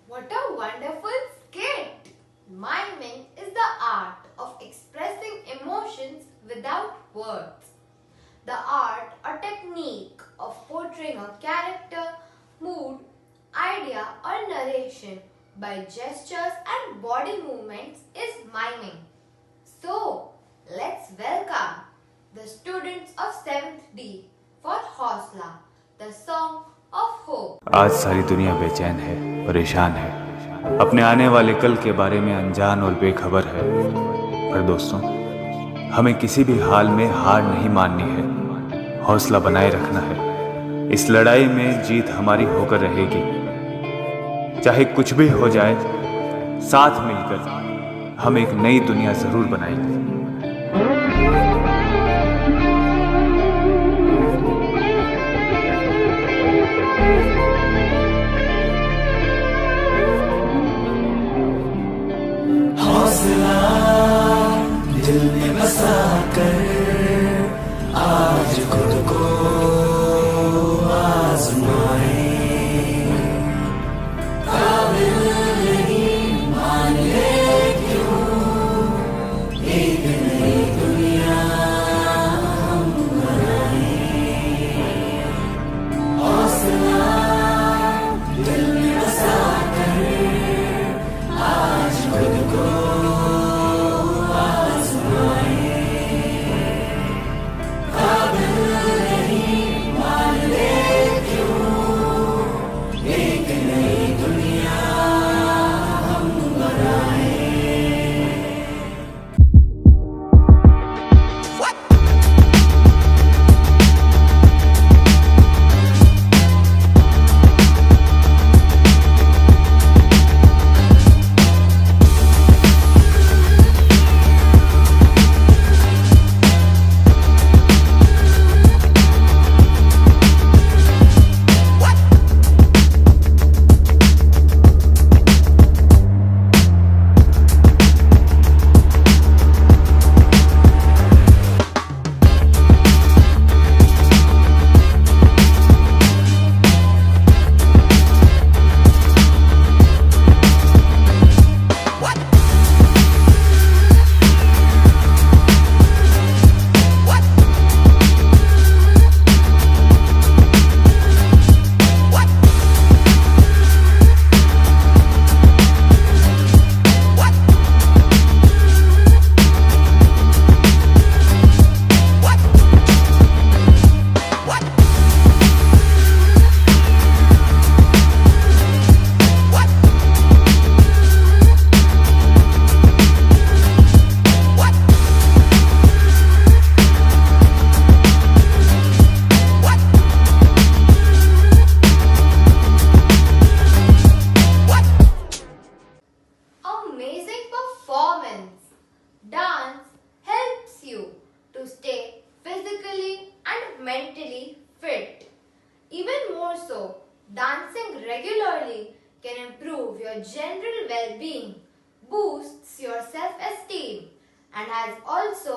What a wonderful skit! Miming is the art of expressing emotions without words. The art or technique of portraying a character, mood, idea or narration by gestures and body movements is miming. So, let's welcome the students of 7th D for Hausla, the song of hope.
आज सारी दुनिया बेचैन है, परेशान है, अपने आने वाले कल के बारे में अनजान और बेखबर है। पर दोस्तों, हमें किसी भी हाल में हार नहीं माननी है, हौसला बनाए रखना है। इस लड़ाई में जीत हमारी होकर रहेगी। चाहे कुछ भी हो जाए, साथ मिलकर हम एक नई दुनिया जरूर बनाएंगे।
हौसला दिल में बसा कर आज खुद को आजमाए, काबिल नहीं मान ले क्यों एक
mentally fit. Even more so, dancing regularly can improve your general well-being, boosts your self-esteem, and has also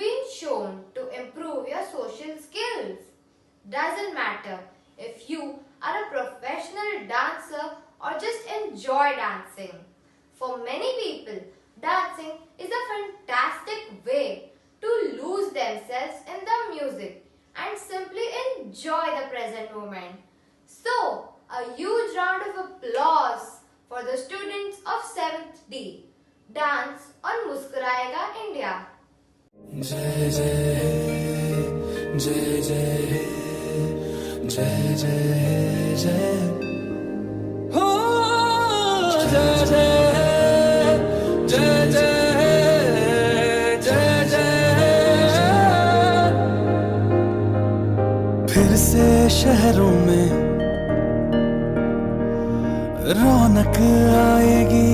been shown to improve your social skills. Doesn't matter if you are a professional dancer or just enjoy dancing. For many people, dancing is a fantastic way to lose themselves in the music and simply enjoy the present moment. So, a huge round of applause for the students of 7th D. Dance on Muskurayega India.
जय जय हे जय जय हे जय जय हे जय हो जय जय हे जय जय हे जय जय फिर से शहरों में रौनक आएगी,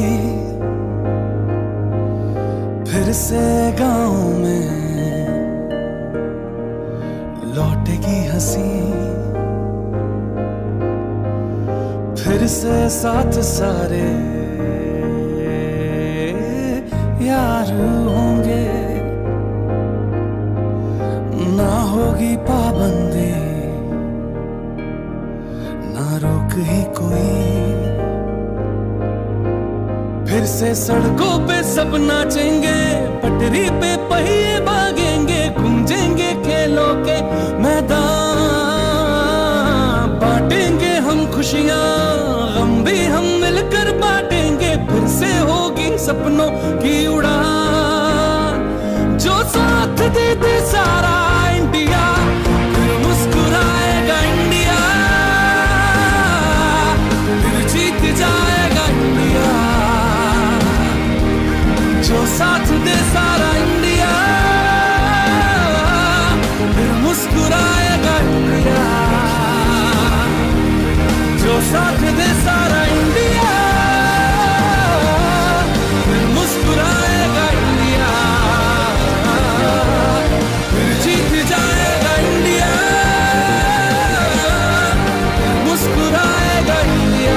फिर से गाँव में लौटेगी हंसी, फिर से साथ सारे यार होंगे, ना होगी पाबंदी, ना रोक ही कोई, फिर से सड़कों पे सब नाचेंगे, पटरी पे पहिए भागेंगे, गूंजेंगे खेलों के मैदान, बांटेंगे हम खुशियाँ, गम भी हम मिलकर बांटेंगे, फिर से होगी सपनों की उड़ान, जो साथ दे दे सारा इंडिया, फिर मुस्कुराएगा इंडिया, फिर जीत जाएगा इंडिया, जो साथ दे सारा इंडिया, फिर मुस्कुराएगा इंडिया, जो साथ दे सारा इंडिया, फिर मुस्कुराएगा इंडिया, फिर जीत जाएगा इंडिया, फिर मुस्कुराएगा India.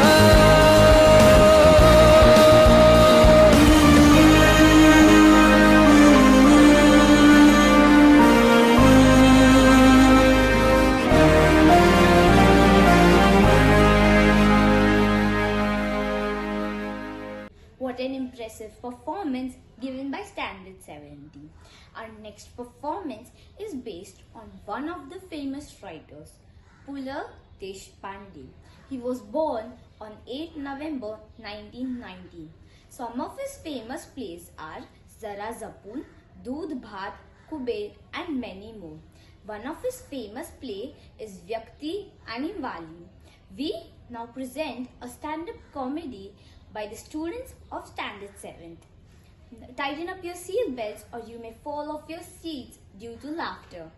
What an impressive performance given by Standard 70. Our next performance is based on one of the famous writers, Pula Deshpande. He was born on 8 November 1919. Some of his famous plays are Zara Zapun, Doodh Bhat, Kuber and many more. One of his famous play is Vyakti Animwali. We now present a stand-up comedy by the students of Standard 7th. Tighten up your seat belts or you may fall off your seats due to laughter.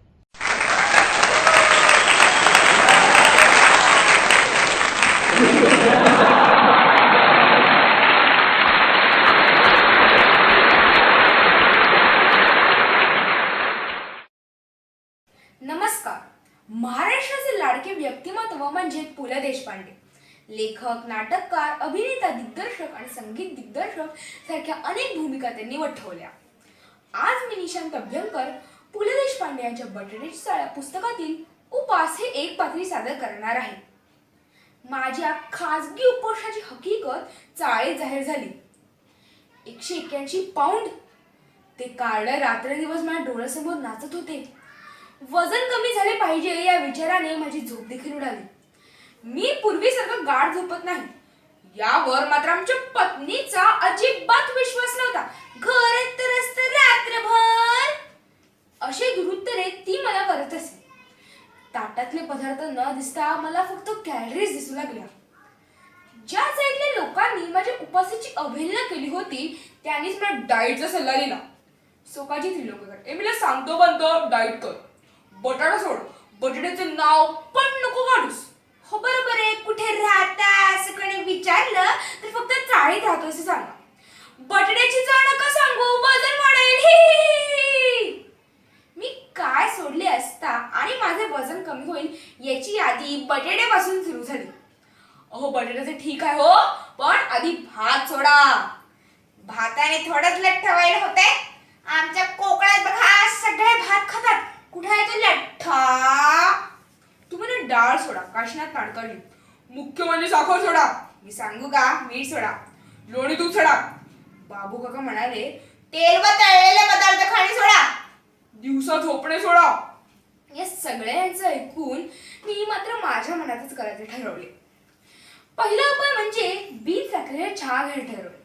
नमस्कार. महाराष्ट्राचे लाडके व्यक्तिमत्व म्हणजे पु ल देशपांडे. लेखक, नाटककार, अभिनेता, दिग्दर्शक आणि संगीत दिग्दर्शक सारख्या अनेक भूमिका त्यांनी वठवल्या. आज मी निशांत अभ्यंकर पु ल देशपांडे यांच्या बटाट्याची चाळ पुस्तकातील उपास हे एक पात्री सादर करणार आहे. माझ्या खाजगी उपोषणाची हकीकत चाळीत जाहीर झाली. 181 पाऊंड ते कार्ड रात्रंदिवस माझ्या डोळ्यासमोर नाचत होते. वजन कमी झाले पाहिजे या विचाराने माझी झोप देखील उडाली. मी पूर्वीसारखं गाढ झोपत नाही यावर मात्र आमच्या पत्नीचा अजिबात विश्वास नव्हता. घरात तर असतं रात्रभर असे दुरुत्तरे ती मला करत असे. ताटातले पदार्थ न दिसता मला फक्त कॅलरीज दिसू लागल्या. ज्या साईडल्या लोकांनी माझ्या उपासाची अवहेलना केली होती त्यांनीच मला डाएटचा सल्ला दिला. सोकाजी त्रिलोककर मी सांगतो बनतो डाएट कर, बटाटा सोड, बटाट्याचे नाव पण नको काढूस. हो बरोबर आहे. कुठे राहता असं कोणी विचारलं तर फक्त चाळीत राहतो असं सांगा. बटाट्याची चाळ नका सांगू, वजन वाढेल. मी काय सोडले असता आणि माझे वजन
याची यादी बटाट्यापासून सुरू झाली. अहो बटाट्याचं ठीक आहे हो, पण आधी भात सोडा. भाताने थोडंच लठ्ठ व्हायला होते. आमच्या कोकणात बघा सगळे भात खातात. कुठे आहे तो लठ्ठा? तुम्ही ना डाळ सोडा, काशीनाथ नाडकर्णी. मुख्य म्हणजे साखर सोडा. मी सांगू का? मीठ सोडा, लोणी दूध सोडा. बाबू काका म्हणाले तेल व तळलेले पदार्थ खाणे सोडा, दिवसा झोपणे सोडा. या सगळ्यांचं ऐकून मी मात्र माझ्या मनातच करायचे ठरवले. पहिला उपाय म्हणजे बीट साखरेचा चहा घ्यायला ठरवले.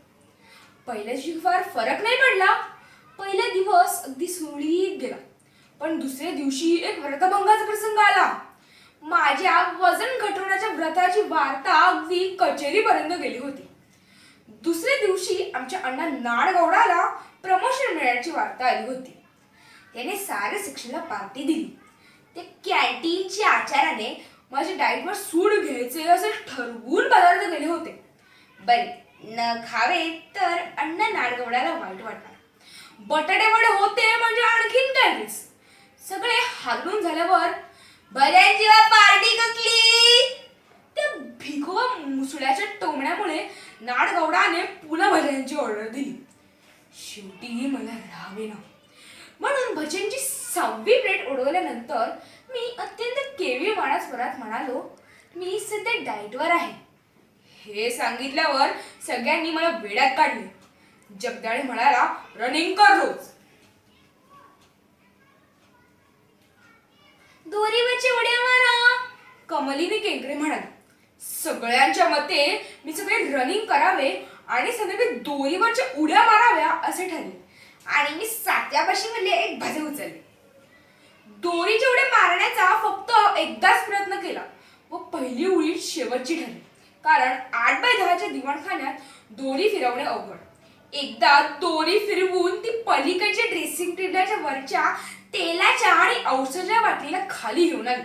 पहिल्या दिवशी फार फरक नाही पडला. पहिला दिवस अगदी सुरळीत गेला. पण दुसऱ्या दिवशी एक व्रतभंगाचा प्रसंग आला. माझ्या वजन घटवण्याच्या व्रताची वार्ता अगदी कचेरीपर्यंत गेली होती. दुसऱ्या दिवशी आमच्या अण्णा नाडगौडाला प्रमोशन मिळण्याची वार्ता आली होती. त्याने सारे शिक्षणाला पार्टी दिली. ते कॅन्टीनच्या आचाराने माझ्या डाएटवर सूड घ्यायचे असे ठरवून पदार्थ गेले होते. बरे न खावे तर अण्णा नाडगौडाला वाईट वाटणार. बटाटे वडे होते म्हणजे आणखीन काय. सगळे हालून झाल्यावर बऱ्याच जेव्हा पार्टी कसली. त्या भिगो मुसळ्याच्या टोमण्यामुळे नाडगौडाने पुन्हा भज्यांची ऑर्डर दिली. शेवटी मला राहावे ना म्हणून भज्यांची 6वी प्लेट उडवल्यानंतर मी अत्यंत केविलवाणा स्वरात म्हणालो, मी सध्या डाएटवर आहे. हे सांगितल्यावर सगळ्यांनी मला वेड्यात काढले. जगदाळे म्हणाला, रनिंग कर रोज. दोरीवरची उड्या मारा. कमलीने केंकरे म्हणाली. सगळ्यांच्या मते मी सगळे रनिंग करावे आणि संध्याकाळी दोरीवरच्या उड्या माराव्या असे ठरले आणि मी 7व्यापाशी मधले एक भजे उचलले. दोरीच्या उड्या मारण्याचा फक्त एकदाच प्रयत्न केला व पहिली उडी शेवटची ठरली. कारण 8x10च्या दिवाणखान्यात दोरी फिरवणे अवघड. एकदा दोरी फिरवून ती पलीकडच्या ड्रेसिंग टेबलच्या वरच्या तेलाच्या आणि औषधाच्या बाटलीला खाली घेऊन आली.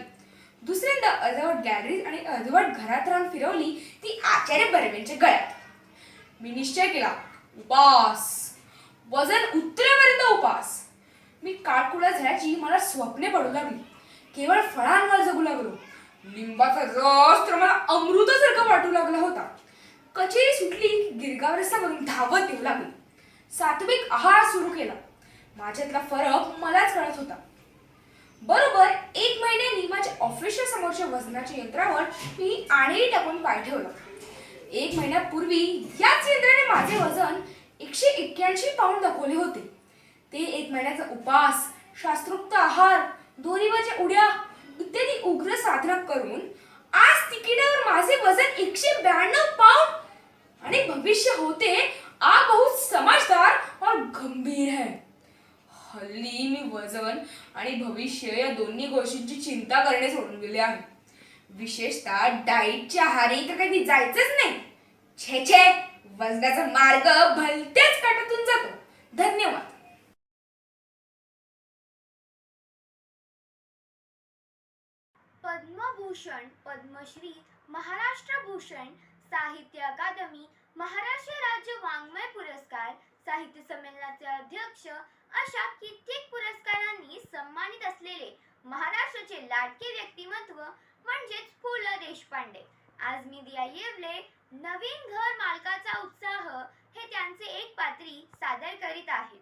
दुसऱ्यांदा अर्धवट गॅलरीत आणि अर्धवट घरात राहून फिरवली ती आचार्य बर्वेंच्या गळ्यात. मी निश्चय केला, उपास, वजन उतरेपर्यंत उपास. मी काळकुळा झाल्याची मला स्वप्ने पडू लागली. केवळ फळांवर जगू लागलो. लिंबाचा रस तर मला अमृतासारखा वाटू लागला होता. कचेरी सुटली की गिरगाव रस्ता करून धावत येऊ लागली. सात्विक आहार सुरू केला. माझ्यातला फरक मलाच कळत होता. बरोबर 1 महिन्यानी माझ्या ऑफिसच्या समोरच्या वजनाच्या यंत्रावर मी आणेही टाकून पाय ठेवला. 1 महिन्यापूर्वी याच यंत्राने माझे वजन 181 पाऊंड दाखवले होते. ते 1 महिन्याचा उपास, शास्त्रोक्त आहार, दोरीवरच्या उड्या इत्यादी उग्र साधना करून आज तिकिटावर माझे वजन 192 पाऊंड आणि भविष्य होते आ बहुत समझदार और गंभीर है. हल्ली मी वजन आणि भविष्य या दोन्ही गोष्टींची चिंता करणे सोडून गेले आहे. विशेषतः डाएटच्या आहारी तर कधी जायचंच नाही. छे छे, वजनाचा मार्ग भलत्याच काटातून जातो. धन्यवाद.
पद्मभूषण, पद्मश्री, महाराष्ट्र भूषण, साहित्य अकादमी, महाराष्ट्र राज्य वाङ्मय पुरस्कार, साहित्य संमेलनाचे अध्यक्ष अशा कित्येक पुरस्कारांनी सन्मानित असलेले महाराष्ट्राचे लाडके व्यक्तिमत्व म्हणजेच पु ल देशपांडे. आज मीडिया येवले नवीन घर मालकाचा उत्साह हे त्यांचे एक पात्री सादर करीत आहे.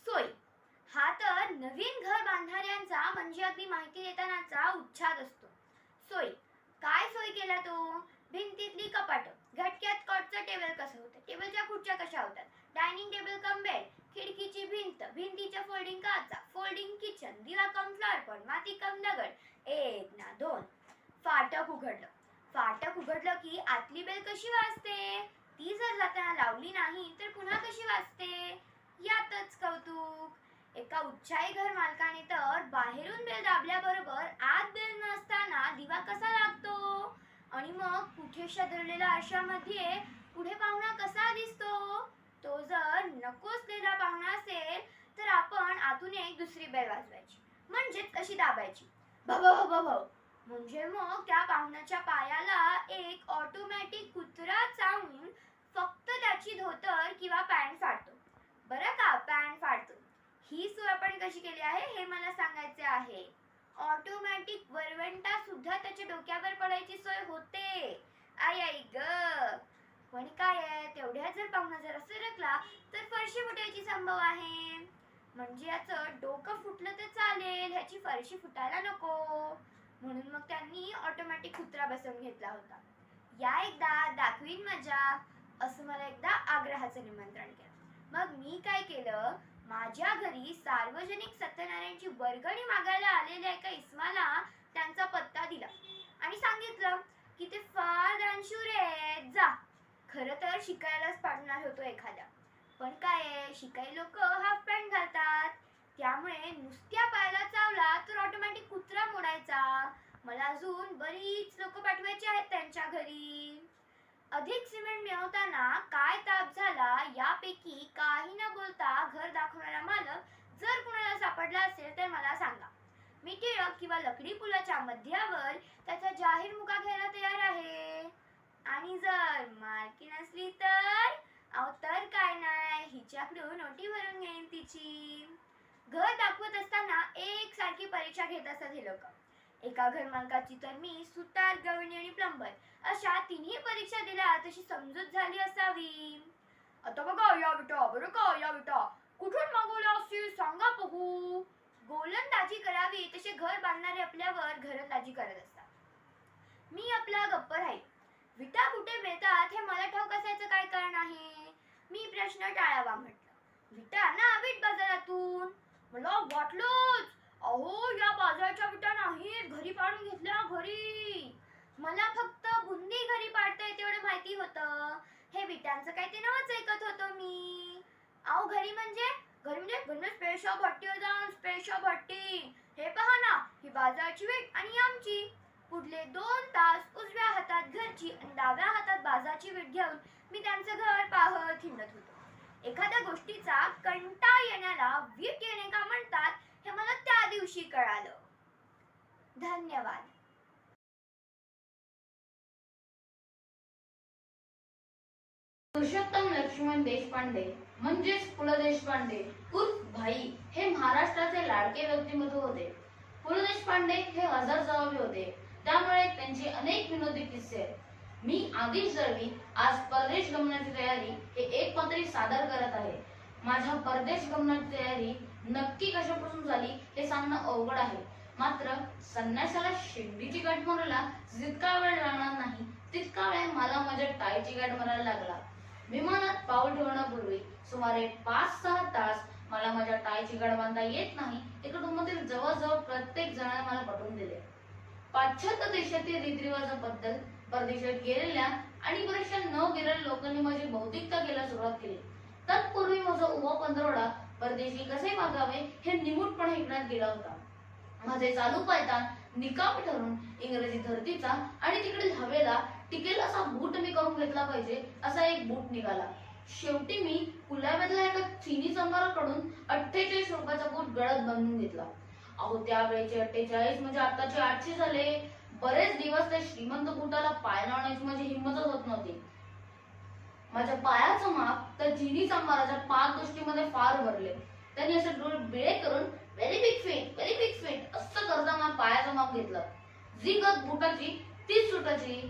सोय हा तर नवीन घर बांधणाऱ्यांचा म्हणजे अगदी माहिती देतानाचा उच्छाद असतो. सोय काय सोय केला तो? भिंतीतली कपाटं, घटक्यात कॉटचं टेबल कसं होतं, टेबलच्या खुर्च्या कशा होतात, डायनिंग टेबल कम बेड, खिडकीची भिंत, भिंतीच्या फोल्डिंग काचा, फोल्डिंग किचन, दिवा कम फ्लॉरपॉट, माती कम दगड, 1 ना 2. फाटक उघडलं. फाटक उघडलं की आतली बेल कशी वाजते? ती जर जाताना लावली नाही तर पुन्हा कशी वाजते? यातच कौतुक. एका उत्साही घर मालकाने तर बाहेरून बेल दाबल्याबरोबर आत बेल नसताना दिवा कसा लागतो आणि मग कुठे शदरलेल्या आरशामध्ये पुढे पाहुणा कसा दिसतो? तो जर नकोसलेला पाहुणा असेल तर आपण आतून एक दुसरी बेल वाजवायची, म्हणजेच अशी दाबायची, भव भव भव. म्हणजे मग त्या पाहुण्याच्या पायाला एक ऑटोमॅटिक कुत्रा चावून फक्त त्याची धोतर किंवा पॅन्ट फाडतो. बरं का, पॅन्ट फाडतो. ही सोय आपण कशी केली आहे हे मला सांगायचे आहे.
ऑटोमॅटिक वरवंटा सुद्धा त्याच्या डोक्यावर पडायची सोय होते. आई आई ग. पण काय आहे, तेवढ्यात जर पाहुणा जरा सरकला तर फरशी फुटायची संभव आहे. म्हणजे याचं डोकं फुटलं तर चालेल, ह्याची फरशी फुटायला नको. म्हणून मग त्यांनी ऑटोमॅटिक कुत्रा बसवून घेतला होता. या एकदा, दाखवीन मजा, असं मला एकदा आग्रहाचं निमंत्रण केलं. मग मी काय केलं, माझ्या घरी सार्वजनिक सत्यनारायणची वर्गणी मागायला आलेल्या एका इस्माला त्यांचा पत्ता दिला आणि सांगितलं की ते फार दानशूर आहेत, जा. खरं तर शिकायलाच पाठवणार होतो एखाद्या, पण काय आहे, शिकाई लोक हाफ पॅन्ट घालतात, त्यामुळे नुसत्या पायाला चावला तर ऑटोमॅटिक कुत्रा मोडायचा. मला अजून बरीच लोक पाठवायची आहेत त्यांच्या घरी. अधिक सिमेंट मिळवताना काय ताप झाला यापैकी काही न बोलता घर दाखवणारा मालक जर कुणाला सापडला असेल तर मला सांगा. मी टिळक किंवा लकडी पुलाच्या मध्यावर त्याचा जाहीर मुका घ्यायला तयार आहे. आणि जर मालकी नसली तर तर काय नाही, हिच्याकडून नोटी भरून घेईन तिची. घर दाखवत असताना एक सारखी परीक्षा घेत असतात हे लोक. एका घरमालकाची तर मी सुतार, गवळणी आणि प्लंबर अशा तिन्ही परीक्षा दिल्या तशी समजूत झाली असावी. आता बघा या बेटा, बरं का या बेटा, कुठून मागवला असेल सांगा बघू. गोलंदाजी करावी तसे घर बांधणारे आपल्यावर घरंदाजी करत असतात. मी आपला गप्प राहील. विटा कुठे मिळतात हे मला ठाऊक असायचं काय कारण आहे. मी प्रश्न टाळावा म्हटलं. विटा ना विट बाजारातून. मला वाटलंच, अहो या बाजाराच्या विटा नाहीत, घरी पाडून घेतल्या घरी. मला फक्त बुंदी घरी पाडता येते एवढं माहिती होतं. हे विटांचं काय ते नावच ऐकत होतो मी. अहो घरी म्हणजे स्पेशल भट्टीवर जाऊन स्पेशल भट्टी. हे पहा ना, ही बाजाराची वीट आणि आमची. पुढले 2 तास उजव्या हातात घरची आणि डाव्या हातात बाजाराची वीट घेऊन मी त्यांचं घर पाहत हिंडत होतो. एखाद्या गोष्टीचा कंटाळा येण्याला वीट येणे का म्हणतात हे मला त्या दिवशी कळालं. धन्यवाद.
पुरुषोत्तम लक्ष्मण देशपांडे म्हणजेच पु ल देशपांडे उर्फ भाई हे महाराष्ट्राचे लाडके व्यक्तिमत्व होते. पु ल देशपांडे हे हजर जबाबी होते, त्यामुळे त्यांचे अनेक विनोदी किस्से आहेत. मी आदिश दळवी आज परदेश गमनाची तयारी हे एक पात्री सादर करत आहे. माझ्या परदेश गमनाची तयारी नक्की कशापासून झाली हे सांगणं अवघड आहे. मात्र संन्यासाला शेंडीची गाठ मारायला जितका वेळ लागणार नाही तितका वेळ मला माझ्या टायची गाठ मारायला लागला. विमानात पाऊल ठेवण्यापूर्वी सुमारे 5-6 तास मला माझ्या टायची गाठ बांधता येत नाही हे कुटुंबातील जवळजवळ प्रत्येक जणांना मला पटवून दिले. पाश्चात्य देशातील रीतिरिवाजाबद्दल परदेशात गेलेल्या आणि परीक्षा न गेलेल्या लोकांनी माझी बौद्धिकता घ्यायला सुरुवात केली. तत्पूर्वी माझा उभा पंधरवडा परदेशी कसे वागावे हे निमूटपणे ऐकण्यात गेला होता. माझे चालू पायतान निकामी ठरून इंग्रजी धर्तीचा आणि तिकडील हवेला टिकेल असा बूट मी करून घेतला पाहिजे असा एक बूट निघाला. शेवटी मी पुण्यामधल्या एका चीनी संभाराकडून 48 रुपयाचा बूट गळ्यात बांधून घेतला. अहो त्यावेळेचे 48 म्हणजे आताचे 800 झाले. बरेच दिवस त्या श्रीमंत बुटाला पाय लावण्याची माझी हिंमतच होत नव्हती. माझ्या पायाचं माप त्या चीनी संभाराच्या 5 गोष्टींमध्ये फार भरले. त्यांनी असे डोळे बिळे करून व्हेरी बिग फीट असं करता माझ्या पायाचं माप घेतलं. जी गत बुटाची तीच सुटाची.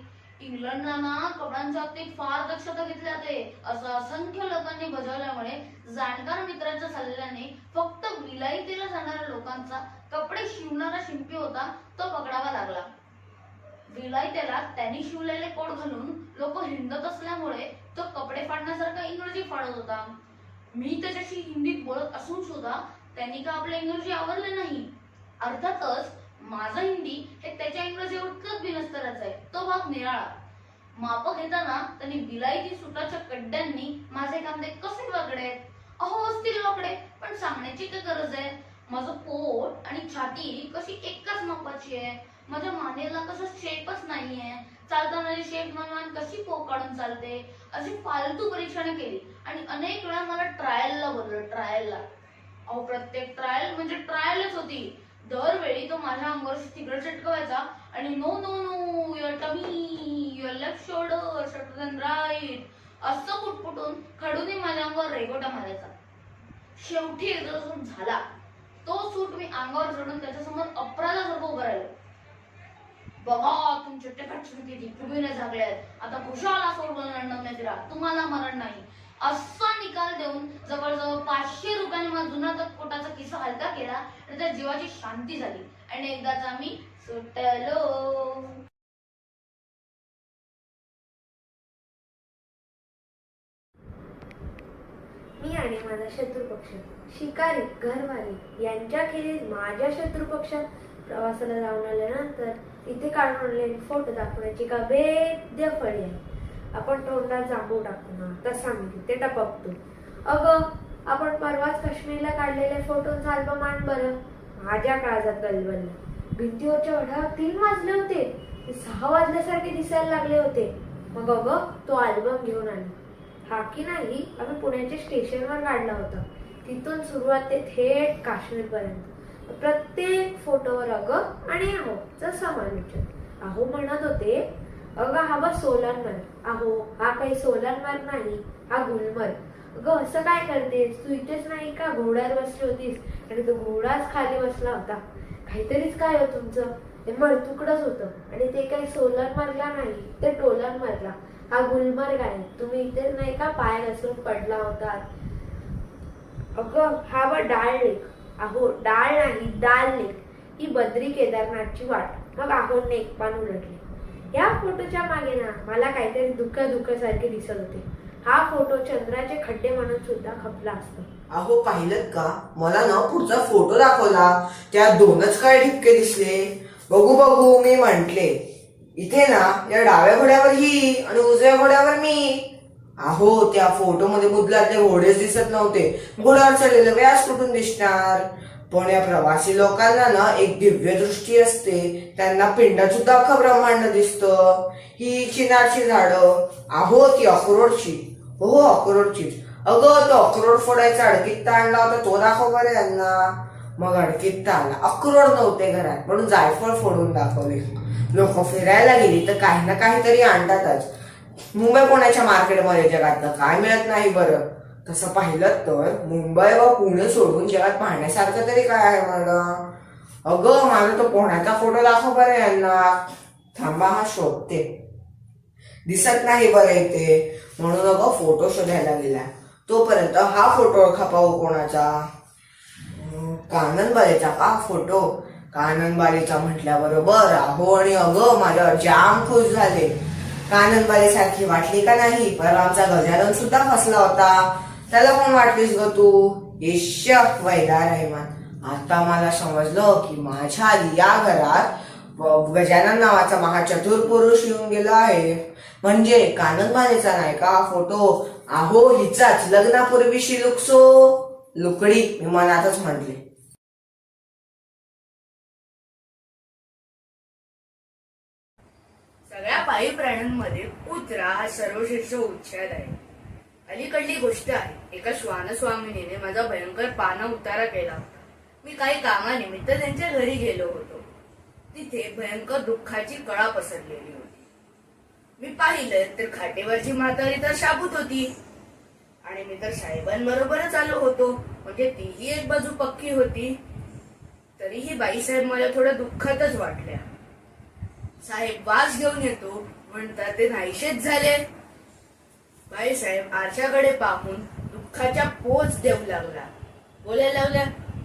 इंग्लंडला ना कपड्यांच्या बाबतीत फार दक्षता घेतली जाते असं असंख्य लोकांनी बजावल्यामुळे जाणकार मित्राच्या सल्ल्याने फक्त विलायतीला जाणाऱ्या लोकांचा कपडे शिवणारा शिंपी होता तो पकडावा लागला. विलायतेला त्यांनी शिवलेले कोट घालून लोक हिंडत असल्यामुळे तो कपडे फाडण्यासारखा इंग्रजी फाडत होता. मी त्याच्याशी हिंदीत बोलत असून सुद्धा त्यांनी का आपले इंग्रजी आवडले नाही. अर्थातच माझं हिंदी हे त्याच्या इंग्रजी इतकंच बिनस्तराचं आहे. तो भाग निराळा. माप घेताना त्यांनी विलायती सुटाच्या कड्ड्यांनी माझे कांदे कसे वाकडेत. अहो असतील वाकडे, पण सांगण्याची काय गरज आहे. माझं पोट आणि छाती कशी एकाच मापाची आहे. माझ्या मानेला कसं शेपच नाहीये. चालताना शेप मान कशी पोक काढून चालते अशी फालतू परीक्षणं केली आणि अनेक वेळा मला ट्रायलला बोललो. ट्रायलला अहो प्रत्येक ट्रायल म्हणजे ट्रायलच होती. दरवेळी तो माझ्या अंगावर तिकडे चटकवायचा आणि no no no your tummy your left shoulder shorter than right असं पुटपुटून खडून माझ्या अंगावर रेगोटा मारायचा. शेवटी एकदा झाला. तो सूट मी अंगावर चढून त्याच्यासमोर अपराधासारखं बघा तुमचे टिकटचे किती तुम्ही सगळ्यात आता खुशाला सोडून लंडन फिरा तुम्हाला मरण नाही असा निकाल देऊन जवळजवळ 500 रुपयांनी माझा जुना तर पोटाचा किस्सा हलका केला आणि त्या जीवाची शांती झाली आणि एकदाच आम्ही सुटलो.
मी आणि माझा शत्रुपक्ष शिकारी घरवाली यांच्याखेरीज माझ्या शत्रुपक्षात प्रवासाला जाऊन आल्यानंतर इथे काढून आणलेले फोटो दाखवण्याची का वेद्य फळी आहे. आपण तोंडात जांभू टाकतो ना तसा मी तिथे टपकतो. अगं आपण परवाच काश्मीरला काढलेले फोटोचा अल्बम आण बरं. माझ्या काळजात गलबललं. भिंतीवरच्या ओढ्यावर 3 वाजले होते, 6 वाजल्यासारखे दिसायला लागले होते. मग अगं तो अल्बम घेऊन आली. हा की नाही आम्ही पुण्याच्या स्टेशनवर काढला होता. तिथून सुरुवात ते थेट काश्मीरपर्यंत. प्रत्येक फोटोवर अगं आणि अहोचं समालोचन. अहो म्हणत होते अगं हा बस सोलनमर्ग, अहो हा काही सोलनमर्ग नाही, हा गुलमर्ग. अगं असं काय करतेस, तू इथेच नाही का घोड्यावर बसली होतीस आणि तो घोडाच खाली बसला होता. काहीतरीच काय हो तुमचं, ते मळतुकडच होतं आणि ते काही सोलनमर्गला नाही, ते टोलनमर्गला. हा गुलमर्ग आहे, तुम्ही इथेच नाही का पाय घसरून पडला होता. अगं हा बघ डाळ लेक, अहो डाळ नाही डाल लेक, ही बद्री केदारनाथची वाट. मग आहोने एक पान उलटले. या फोटोच्या मागे ना मला काहीतरी दुःख सारखे दिसत होते. हा फोटो चंद्राचे खड्डे म्हणून सुद्धा खपला असतो.
अहो पाहिलं का, मला ना पुढचा फोटो दाखवला, त्यात 2च काय ठिपके दिसले. बघू मी म्हंटले, इथे ना या डाव्या घोड्यावर ही आणि उजव्या घोड्यावर मी. अहो त्या फोटो मध्ये बुदलातले घोडेच दिसत नव्हते, घोड्यावर चढलेले व्यास कुठून दिसणार. पण या प्रवासी लोकांना ना एक दिव्य दृष्टी असते, त्यांना पिंडात सुद्धा अख्खं ब्रह्मांड दिसतं. ही चिनारची झाडं, अहो ती अक्रोडची, हो अक्रोडचीच. अगं तो अक्रोड फोडायचा अडकीत्ता आणला होता, तो दाखव बरं यांना. मग अडकीत्ता आला, अक्रोड नव्हते घरात म्हणून जायफळ फोडून दाखवले. लोक फिरायला गेली तर काही ना काहीतरी आणतातच. मुंबई पुण्याच्या मार्केटमध्ये जगात काय मिळत नाही बरं. तसं पाहिलं तर मुंबई व पुणे सोडून जगात पाहण्यासारखं तरी काय आहे मला. अगं मला तो पुण्याचा फोटो दाखव बरं यांना. थांबा हा शोधते, दिसत नाही बरं इथे म्हणून अगं फोटो शोधायला गेला. तोपर्यंत हा फोटो ओळखा पाहू कोणाचा. काननबालीचा का फोटो. काननबालीचा म्हटल्याबरोबर अहो आणि अगं माझ्यावर जाम खुश झाले. काननबाली सारखी वाटली का नाही. परवा आमचा गजानन सुद्धा फसला होता, त्याला कोण वाटलीस ग तू. ईश वैदा रहमान. आता मला समजलं की माझ्या आधी या घरात गजानन नावाचा महाचतुर पुरुष येऊन गेला आहे. म्हणजे काननबालीचा नाही का फोटो. अहो हिचाच लग्नापूर्वीशी लुकसो लुकडी, मी मनातच म्हटले.
सगळ्या पाळीव प्राण्यांमध्ये कुत्रा हा सर्वश्रेष्ठ उच्छाद आहे. अलीकडली गोष्ट आहे, एका श्वानस्वामिनीने माझा भयंकर पाना उतारा केला होता. मी काही कामानिमित्त त्यांच्या घरी गेलो होतो. तिथे भयंकर दुःखाची कळा पसरलेली होती. मी पाहिलं तर खाटेवरची म्हातारी तर शाबूत होती आणि मी तर साहेबांबरोबरच आलो होतो, म्हणजे तीही एक बाजू पक्की होती. तरीही बाईसाहेब मला थोड्या दुःखातच वाटल्या. साहेब वास घेऊन येतो म्हणतात ते नाहीशेच झाले. बाईसाहेब आरशाकडे पाहून दुःखाच्या पोच देऊ लागला. बोलायला लागल्या,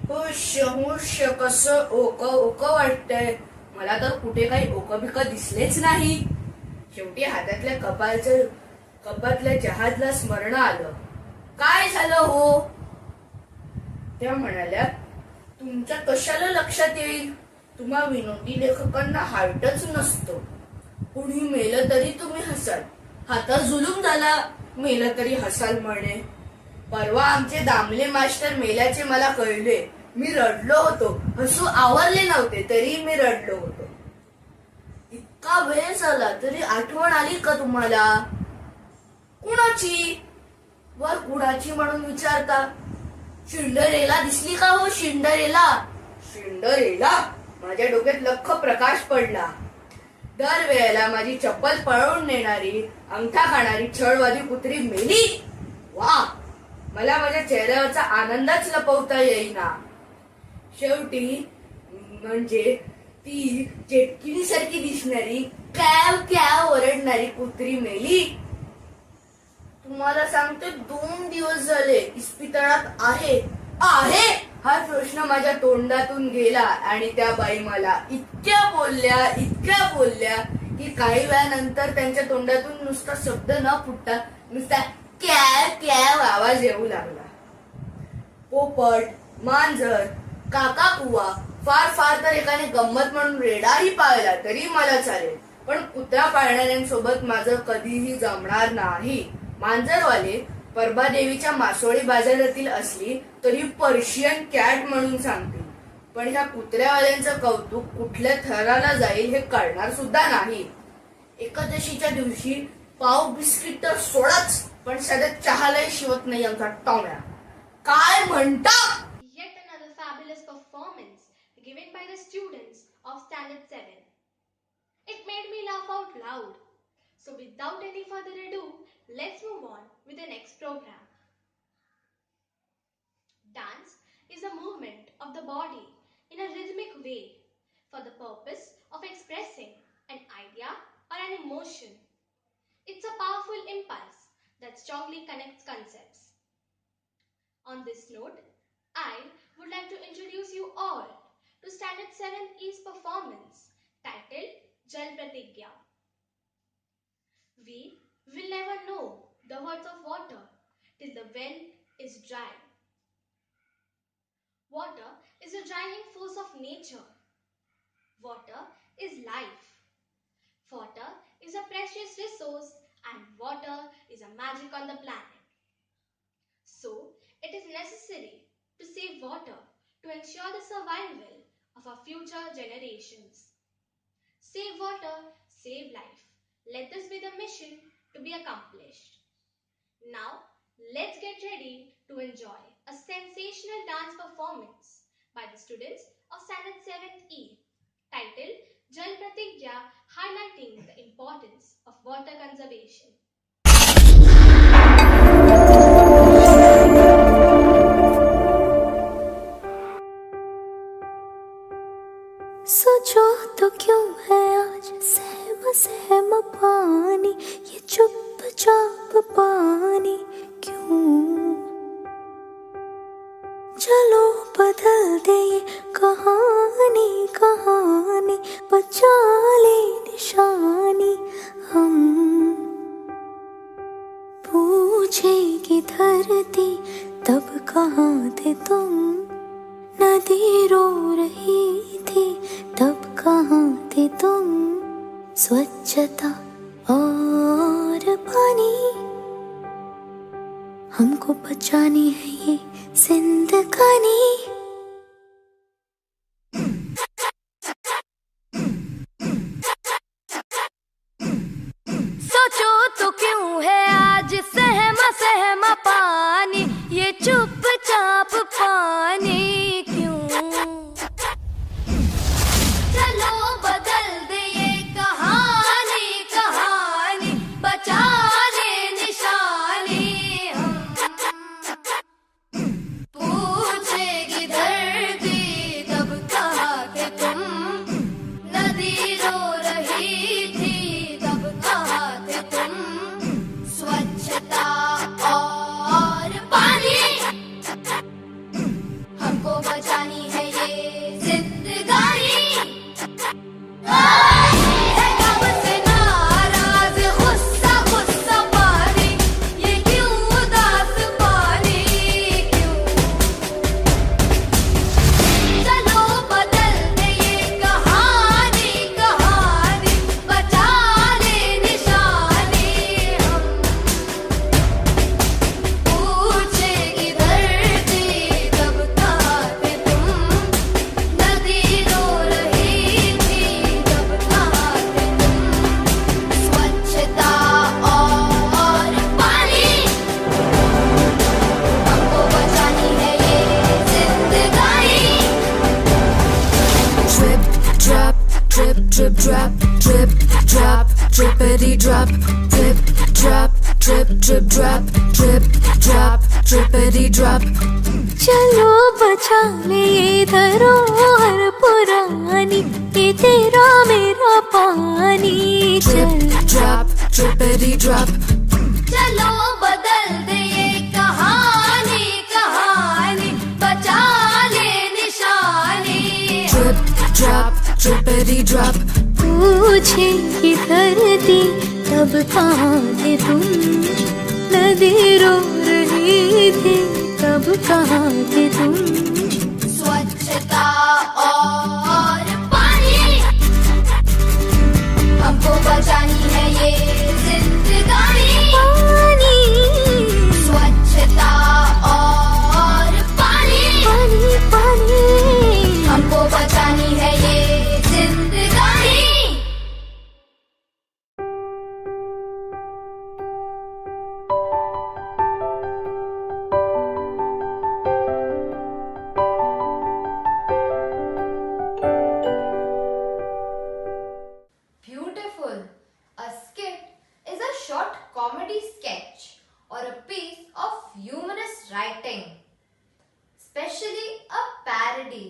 हुश हुश कसं ओक वाटतंय. मला तर कुठे काही ओक दिसलेच नाही. शेवटी हातातल्या कपातल्या जहाजला स्मरण आलं. काय झालं हो. त्या म्हणाल्या, तुमच्या कशाला लक्षात येईल. तुम्हा विनोदी लेखकांना हार्टच नसतो. कुणी मेलं तरी तुम्ही हसाल. हातात जुलूम झाला, मेलं तरी हसाल म्हणे. परवा आमचे दामले मास्टर मेल्याचे मला कळले. मी रडलो होतो. हसू आवरले नव्हते तरी मी रडलो होतो. इतका वेळ झाला तरी आठवण आली का तुम्हाला. कुणाची वर कुणाची म्हणून विचारता. शिंडरेला दिसली का हो. शिंडरेला शिंडरेला माझ्या डोक्यात लख्ख प्रकाश पडला. दरवेळेला माझी चप्पल पळवून नेणारी अंगठा खाणारी छळवादी कुत्री मेली. वा, मला माझ्या चेहऱ्यावरचा आनंदच लपवता येईना. शेवटी म्हणजे ती चेटकिडीसारखी दिसणारी कॅव कॅव ओरडणारी कुत्री मेली. तुम्हाला सांगते 2 दिवस झाले इस्पितळात आहे हा प्रश्न माझ्या तोंडातून गेला आणि त्या बाई मला इतक्या बोलल्या की काही वेळानंतर त्यांच्या तोंडातून नुसता शब्द न फुटता नुसता कॅव कॅव आवाज येऊ लागला. पोपट, मांजर, काकाकुवा, फार तर एकाने गंमत म्हणून रेडाही पाळला तरी मला चालेल, पण कुत्रा पाळणाऱ्यांसोबत माझं कधीही जमणार नाही. मांजरवाले परबादेवीच्या मासोळी बाजारातील असली तरी पर्शियन कॅट म्हणून सांगतील, पण ह्या कुत्र्यावाल्यांचं कौतुक कुठल्या थराला जाईल हे कळणार सुद्धा नाही. एकादशीच्या दिवशी पाव बिस्किट तर सोडाच, पण साध्या चहालाही शिवत नाही आमचा टॉम्या. काय म्हणता?
Yet another fabulous performance given by the students of Standard 7. It made me laugh out loud. So without any further ado, let's move on with the next program. Dance is a movement of the body in a rhythmic way for the purpose of expressing an idea or an emotion. It's a powerful impulse that strongly connects concepts. On this note, I would like to introduce you all to Standard 7E's performance titled Jal Pratigya. We will never know the worth of water till the well is dry. Water is a drying force of nature. Water is life. Water is a precious resource and water is a magic on the planet. So, it is necessary to save water to ensure the survival of our future generations. Save water, save life. Let this be the mission to be accomplished. Now, let's get ready to enjoy a sensational dance performance by the students of Standard 7E titled Jal Pratigya, highlighting the importance of water conservation.
सोचो तो क्यों है आज सहम पानी, ये चुपचाप पानी क्यों? चलो बदल दे ये कहानी बचा ले निशानी हम। पूछेगी धरती तब कहाँ थे तुम, नदी रो रही थी तब कहाँ थे तुम। स्वच्छता और पानी हमको बचानी है ये जिंदगानी। सोचो तो क्यों है आज सहमा पानी, ये चुपचाप पानी क्यों? चलो बदल दे ये कहानी बचा ले निशानी हम। पूछेगी धरती तब कहाँ थे तुम, नदी रो रही थी तब कहाँ थे तुम। स्वच्छता और पानी हमको बचानी है ये जिंदगानी। है कब से नाराज गुस्सा पानी, ये क्यों उदास पानी क्यों? चलो बदल दे ये कहानी बचा ले निशानी हम। पूछेगी धरती तब कहाँ थे तुम, नदी रो रही थी तब कहाँ थे तुम। स्वच्छता और पानी हमको बचानी है ये जिंदगानी।
Drip, drop, drip, drip, drop, drip, drop, drippity drop, drip, drop, drip, drip, drop, drip, drop, drippity drop.
चलो बचा ले ये धरोहर पुरानी, ये
तेरा मेरा पानी चल ड्रॉप ड्रिपरी ड्रॉप
चलो बदल दे ये कहानी कहानी बचा ले निशानी
ड्रिप ड्रॉप ड्रिपरी ड्रॉप पूछे कि धरती तब कहाँ थे तुम नदी रो रही थी तब कहाँ थे तुम
स्वच्छता और पानी हमको बचानी है ये जिंदगानी
पानी
स्वच्छता और पानी
पानी पानी
हमको बचानी है ये जिंदगानी
Beautiful. A skit is a short comedy sketch or a piece of humorous writing, especially a parody.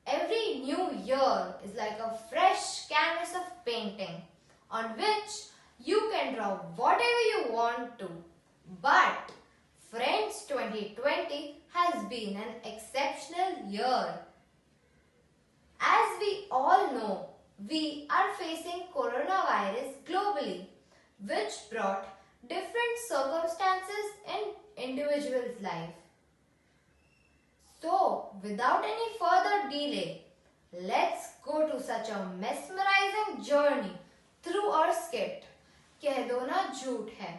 Every new year is like a fresh canvas of painting on which you can draw whatever you want to. But Friends 2020 has been an exceptional year. As we all know, we are facing coronavirus globally, which brought different circumstances in individuals' life. So, without any further delay, let's go to such a mesmerizing journey through our skit, कह दो ना झूठ है.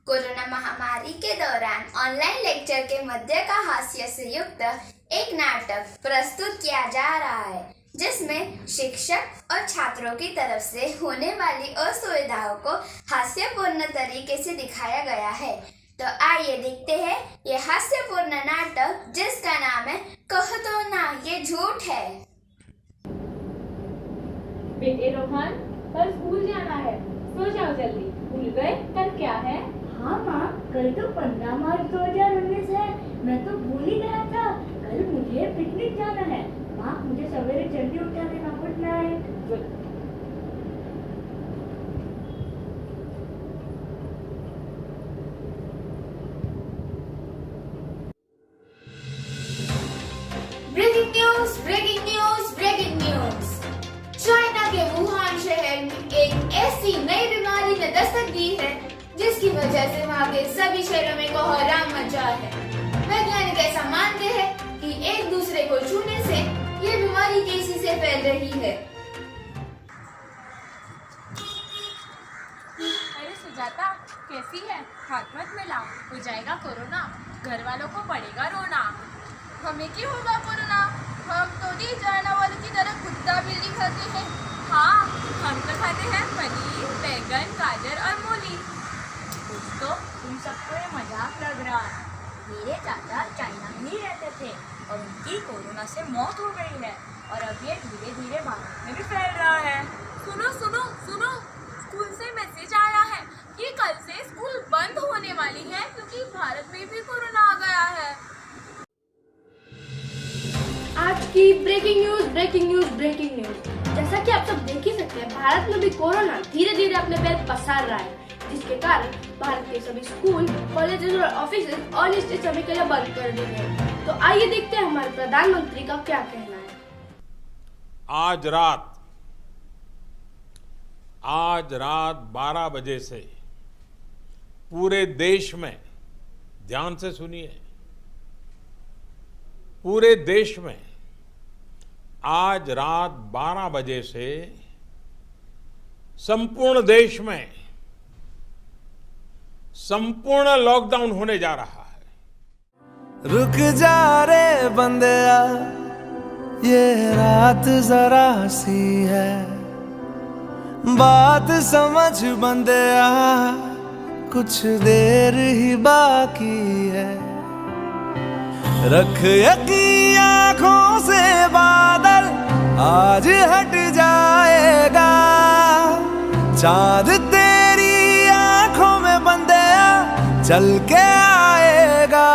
Corona महामारी के दौरान online lecture के मध्य का हास्य से युक्त एक नाटक प्रस्तुत किया जा रहा है, जिसमें शिक्षक और छात्रों की तरफ से होने वाली असुविधाओं को हास्यपूर्ण तरीके से दिखाया गया है। तो आइए देखते हैं ये हास्यपूर्ण नाटक जिसका नाम है कह दो ना ये झूठ है।
बेटे रोहन, कल स्कूल जाना है, सो जाओ जल्दी। भूल गए कल क्या है?
हाँ माँ, कल तो 15 मार्च 2019 है। मैं तो भूल ही गया था। कल मुझे पिकनिक जाना है। माँ, मुझे सवेरे जल्दी उठा देना। Good night.
Breaking news, breaking news, breaking news. China के वुहान शहर में एक ऐसी नई बीमारी ने दस्तक दी है जिसकी वजह से वहाँ के सभी शहरों में कोहराम मचा है। वैज्ञानिक ऐसा मानते हैं कि एक दूसरे को छूने से ये बीमारी तेजी से फैल रही है।
अरे सुजाता, कैसी है? हाथ मत मिला, हो जाएगा कोरोना, घर वालों को पड़ेगा रोना। हमें क्यों होगा कोरोना? हम तो दी जानवर की तरह कुत्ता बिल्ली खाते हैं। हाँ, हम तो खाते हैं पनीर, बैंगन, गाजर और मूली। दोस्तों, तुम सबको ये मजाक लग रहा है। मेरे चाचा चाइना में ही रहते थे और उनकी कोरोना से मौत हो गई है और अब ये धीरे धीरे भारत में भी फैल रहा है। सुनो सुनो सुनो, स्कूल से मैसेज आया है कि कल से स्कूल बंद होने वाली है क्योंकि भारत में भी कोरोना आ गया है।
आज की breaking news, breaking news, breaking news. जैसा कि आप सब देख ही सकते हैं, भारत में भी कोरोना धीरे धीरे अपने पैर पसार रहा है, जिसके कारण भारत के सभी स्कूल, कॉलेजेस और ऑफिस अनिश्चित समय के लिए बंद कर दिए गए। तो आइए देखते हैं हमारे प्रधानमंत्री का क्या कहना है।
आज रात 12 बजे से पूरे देश में, ध्यान से सुनिए, पूरे देश में आज रात 12 बजे से संपूर्ण देश में संपूर्ण लॉकडाउन होने जा रहा है।
रुक जा रे बंदेया, ये रात जरा सी है, बात समझ बंदेया, कुछ देर ही बाकी है। रख यकीन आँखों से बादल, आज हट जाएगा। चांद तेरी आँखों में बंदेया चल के आएगा।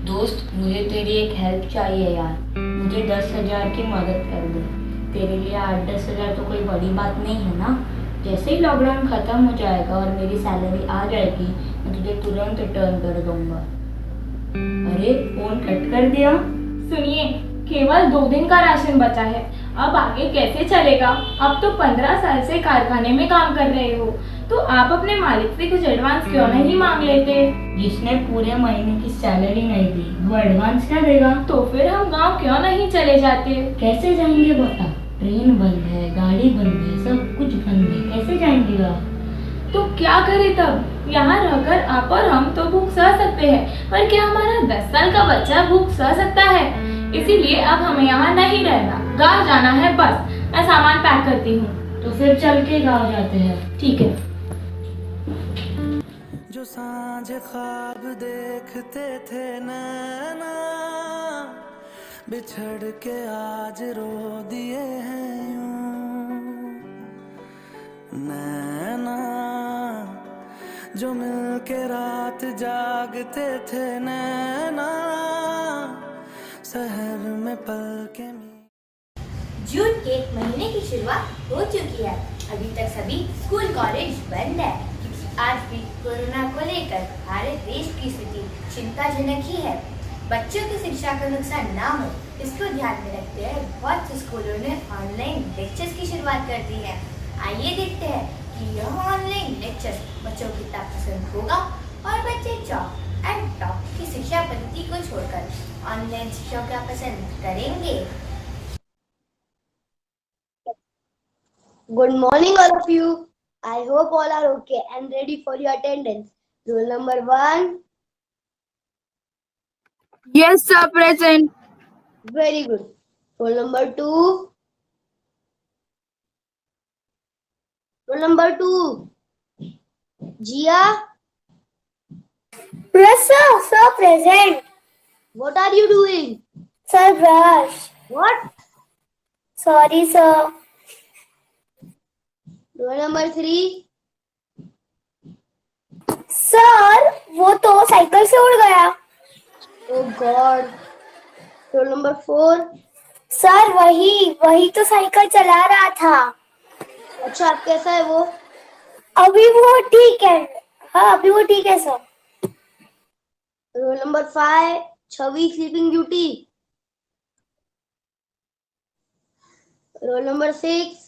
दोस्त, मुझे तेरी एक हेल्प चाहिए यार। मुझे 10,000 की मदद कर दे। तेरे लिए 8-10 हज़ार तो कोई बड़ी बात नहीं है ना। जैसे ही लॉकडाउन खत्म हो जाएगा और मेरी सैलरी आ जाएगी, मैं तुझे तुरंत रिटर्न कर दूंगा। अरे फोन कट कर दिया।
सुनिए, केवल 2 दिन का राशन बचा है, अब आगे कैसे चलेगा? अब तो 15 साल से कारखाने में काम कर रहे हो, तो आप अपने मालिक से कुछ एडवांस क्यों नहीं मांग लेते?
जिसने पूरे महीने की सैलरी नहीं दी, वो एडवांस क्या देगा?
तो फिर हम गांव क्यों नहीं चले जाते?
कैसे जाएंगे बता? ट्रेन बंद है, गाड़ी बंद है, सब कुछ बंद है, कैसे जाएंगे गाँव?
तो क्या करें तब? यहाँ रहकर आप और हम तो भूख सह सकते हैं, पर क्या हमारा 10 साल का बच्चा भूख सह सकता है? इसीलिए अब हमें यहाँ नहीं रहना, गाँव जाना है बस। मैं सामान पैक करती हूँ।
तो फिर चल के गाँव जाते हैं।
ठीक है।
जो सांझ ख्वाब देखते थे नैना, बिछड़ के आज रो दिए हैं यूं नैना। जो मिल के रात जागते थे नैना, शहर में पलके
जून के महीने की शुरुआत हो चुकी है। अभी तक सभी स्कूल कॉलेज बंद है, क्योंकि आज भी कोरोना को लेकर हमारे देश की स्थिति चिंताजनक ही है। बच्चों की शिक्षा का नुकसान ना हो, इसको ध्यान में रखते हुए बहुत से स्कूलों ने ऑनलाइन लेक्चर्स की शुरुआत कर दी है। आइए देखते हैं कि यह ऑनलाइन लेक्चर बच्चों को कितना पसंद होगा और बच्चे चॉक एंड टॉक की शिक्षा पद्धति को छोड़कर ऑनलाइन शिक्षा का पसंद करेंगे।
Good morning, all of you. I hope all are okay and ready for your attendance. Roll number 1.
Yes, sir, present.
Very good. Roll number 2. Roll number 2. Jia.
Yes, sir. Sir, present.
What are you doing?
Sir, brush.
What?
Sorry, sir.
Roll number 3.
Sir, वो तो cycle से उड़ गया।
Oh God. Roll number 4.
Sir, वही तो cycle चला रहा था।
अच्छा, अब कैसा है वो?
अभी वो ठीक है। हाँ, अभी वो ठीक है sir.
Roll number 5. Chavi sleeping duty. Roll number 6.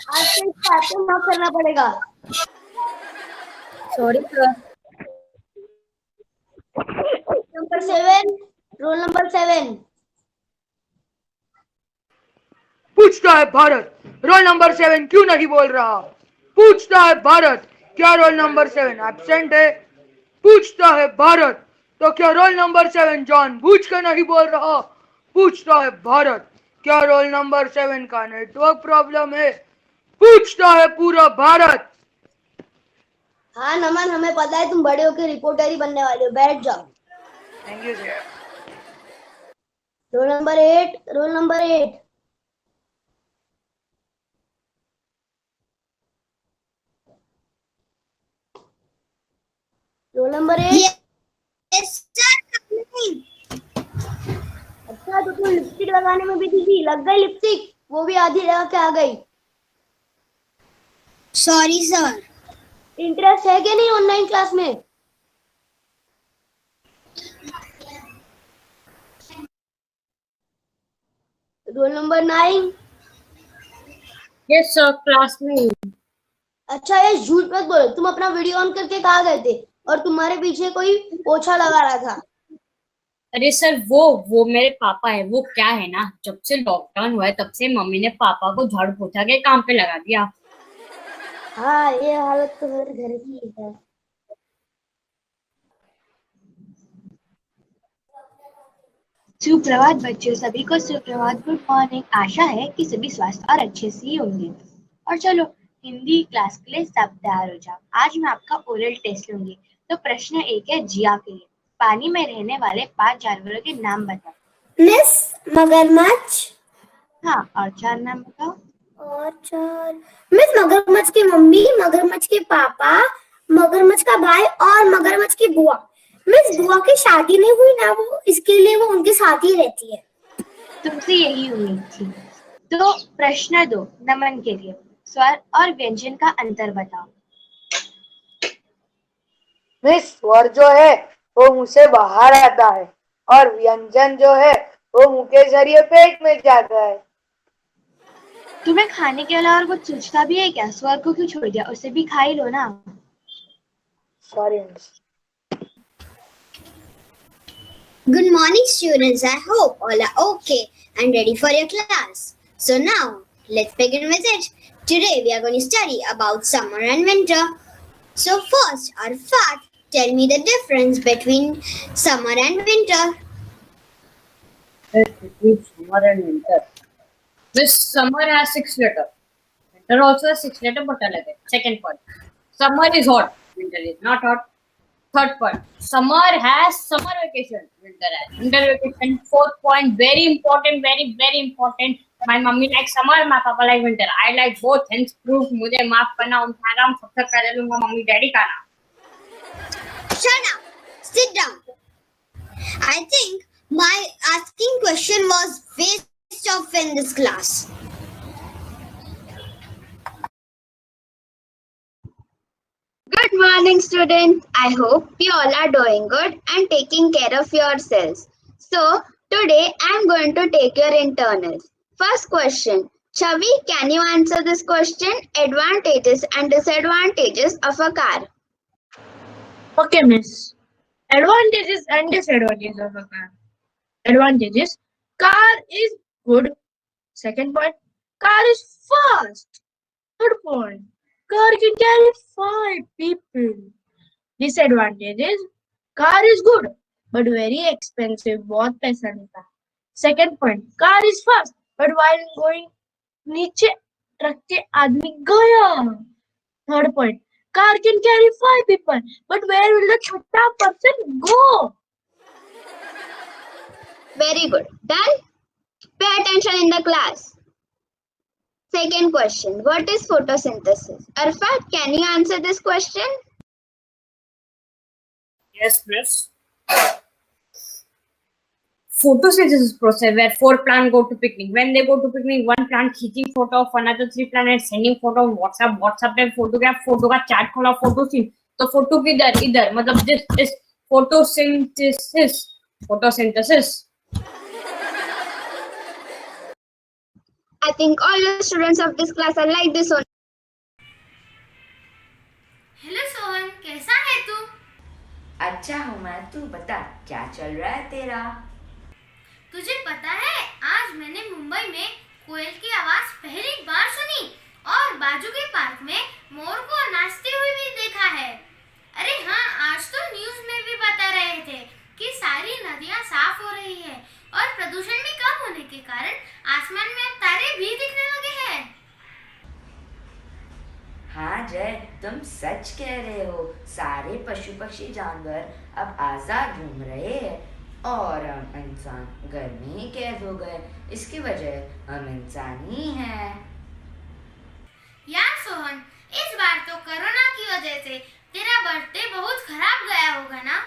आज से इसका माफ करना पड़ेगा।
Sorry sir.
Number 7. Roll number 7.
पूछता है भारत, रोल नंबर 7 क्यों नहीं बोल रहा? पूछता है भारत, क्या रोल नंबर 7 एब्सेंट है? पूछता है भारत, तो क्या रोल नंबर 7 जानबूझ कर नहीं बोल रहा? पूछता है भारत, क्या रोल नंबर 7 का नेटवर्क प्रॉब्लम है? पूछता है पूरा भारत।
हाँ नमन, हमें पता है तुम बड़े होकर रिपोर्टर ही बनने वाले हो, बैठ जाओ।
Thank you sir.
Roll number 8. Roll number 8. Roll number 8. अच्छा, तो तुम लिपस्टिक लगाने में भी थी, लग गई लिपस्टिक, वो भी आधी लगा के आ गई।
Sorry sir.
इंटरेस्ट है कि नहीं ऑनलाइन क्लास में? Roll number 9.
Yes sir, class में।
अच्छा, ये झूठ मत बोलो, तुम अपना वीडियो ऑन करके कहाँ गए थे और तुम्हारे पीछे कोई पोछा लगा रहा था?
अरे सर, वो मेरे पापा है। वो क्या है ना, जब से लॉकडाउन हुआ है तब से मम्मी ने पापा को झाड़ू पोछा के काम पे लगा दिया।
हाँ, ये हालत तो हर घर की है।
सुप्रभात बच्चों, सभी को सुप्रभात, गुड मॉर्निंग। आशा है कि सभी स्वस्थ और अच्छे से ही होंगे। और चलो हिंदी क्लास के लिए सब तैयार हो जाओ। आज मैं आपका ओरल टेस्ट लूंगी। तो प्रश्न 1 है जिया के लिए। पानी में रहने वाले 5 जानवरों के नाम बताओ।
मिस, मगरमच्छ।
हाँ, और 4 नाम बताओ।
और 4 मिस मगरमच्छ की मम्मी, मगरमच्छ के पापा, मगरमच्छ का भाई और मगरमच्छ की बुआ। मिस बुआ की शादी नहीं हुई ना, वो इसके लिए वो उनके साथ ही रहती है।
तुमसे यही उम्मीद थी। तो प्रश्न 2 नमन के लिए, स्वर और व्यंजन का अंतर बताओ।
मिस स्वर जो है वो मुंह से बाहर आता है और व्यंजन जो है वो मुंह के जरिए पेट में जाता है।
तुम्हें खाने के अलावा और कुछ सोचता भी है क्या? स्वर को क्यों छोड़ दिया? उसे भी खा ही लो ना।
Sorry miss.
Good morning, students. I hope all are okay and ready for your class. So now, let's begin with it. Today we are going to study about summer and winter. So first, Arfat, tell me the difference between summer and winter.
Between summer and winter. This summer has 6 letters. Winter also has 6 letters, but अलग है. Second point. Summer is hot. Winter is not hot. Third point. Summer has summer vacation. Winter has winter vacation. Fourth point. Very important. Very very important. My mummy likes summer. My papa like winter. I like both. Hence proof. मुझे माफ करना. उनका सबसे पहले लूँगा mummy daddy का नाम.
Shut up. Sit down. I think my asking question was waste of in this class. Good morning, students. I hope you all are doing good and taking care of yourselves. So, today I am going to take your internals. First question. Chavi, can you answer this question? Advantages and disadvantages of a car.
Okay, miss. Advantages and disadvantages of a car. Advantages. Car is good. Second point. Car is fast. Third point. Car can carry 5 people. Disadvantages. Car is good but very expensive. बहुत पैसा लेता. Second point. Car is fast but while going नीचे रख के आदमी गया. Third point. Car can carry 5 people but where will the छोटा person go?
Very good. Done? Pay attention in the class. Second question. What is photosynthesis? Arfat, can you answer this question?
Yes, miss. Photosynthesis process where 4 plants go to picnic. When they go to picnic, one plant taking photo of another 3 plants, sending photo on WhatsApp. WhatsApp पे photograph, photo का chat खोला, photo scene. तो photo किधर इधर मतलब this is photosynthesis. Photosynthesis.
I think all the students of this class are like this one.
Hello Sohan, कैसा है तू?
अच्छा हूँ मैं. तू बता क्या चल रहा है तेरा?
तुझे पता है आज मैंने मुंबई में कोयल की आवाज पहली बार सुनी और बाजू के पार्क में मोर को नाचते हुए भी देखा है. अरे हाँ, आज तो न्यूज़ में भी बता रहे थे कि सारी नदियाँ साफ हो रही है और प्रदूषण भी कम होने के कारण आसमान में अब तारे भी दिखने लगे हैं.
हाँ जय, तुम सच कह रहे हो. सारे पशु पक्षी जानवर अब आजाद घूम रहे हैं और हम इंसान घर में ही कैद हो गए. इसकी वजह हम इंसान ही हैं.
यार सोहन, इस बार तो कोरोना की वजह से तेरा बर्थडे बहुत खराब गया होगा ना?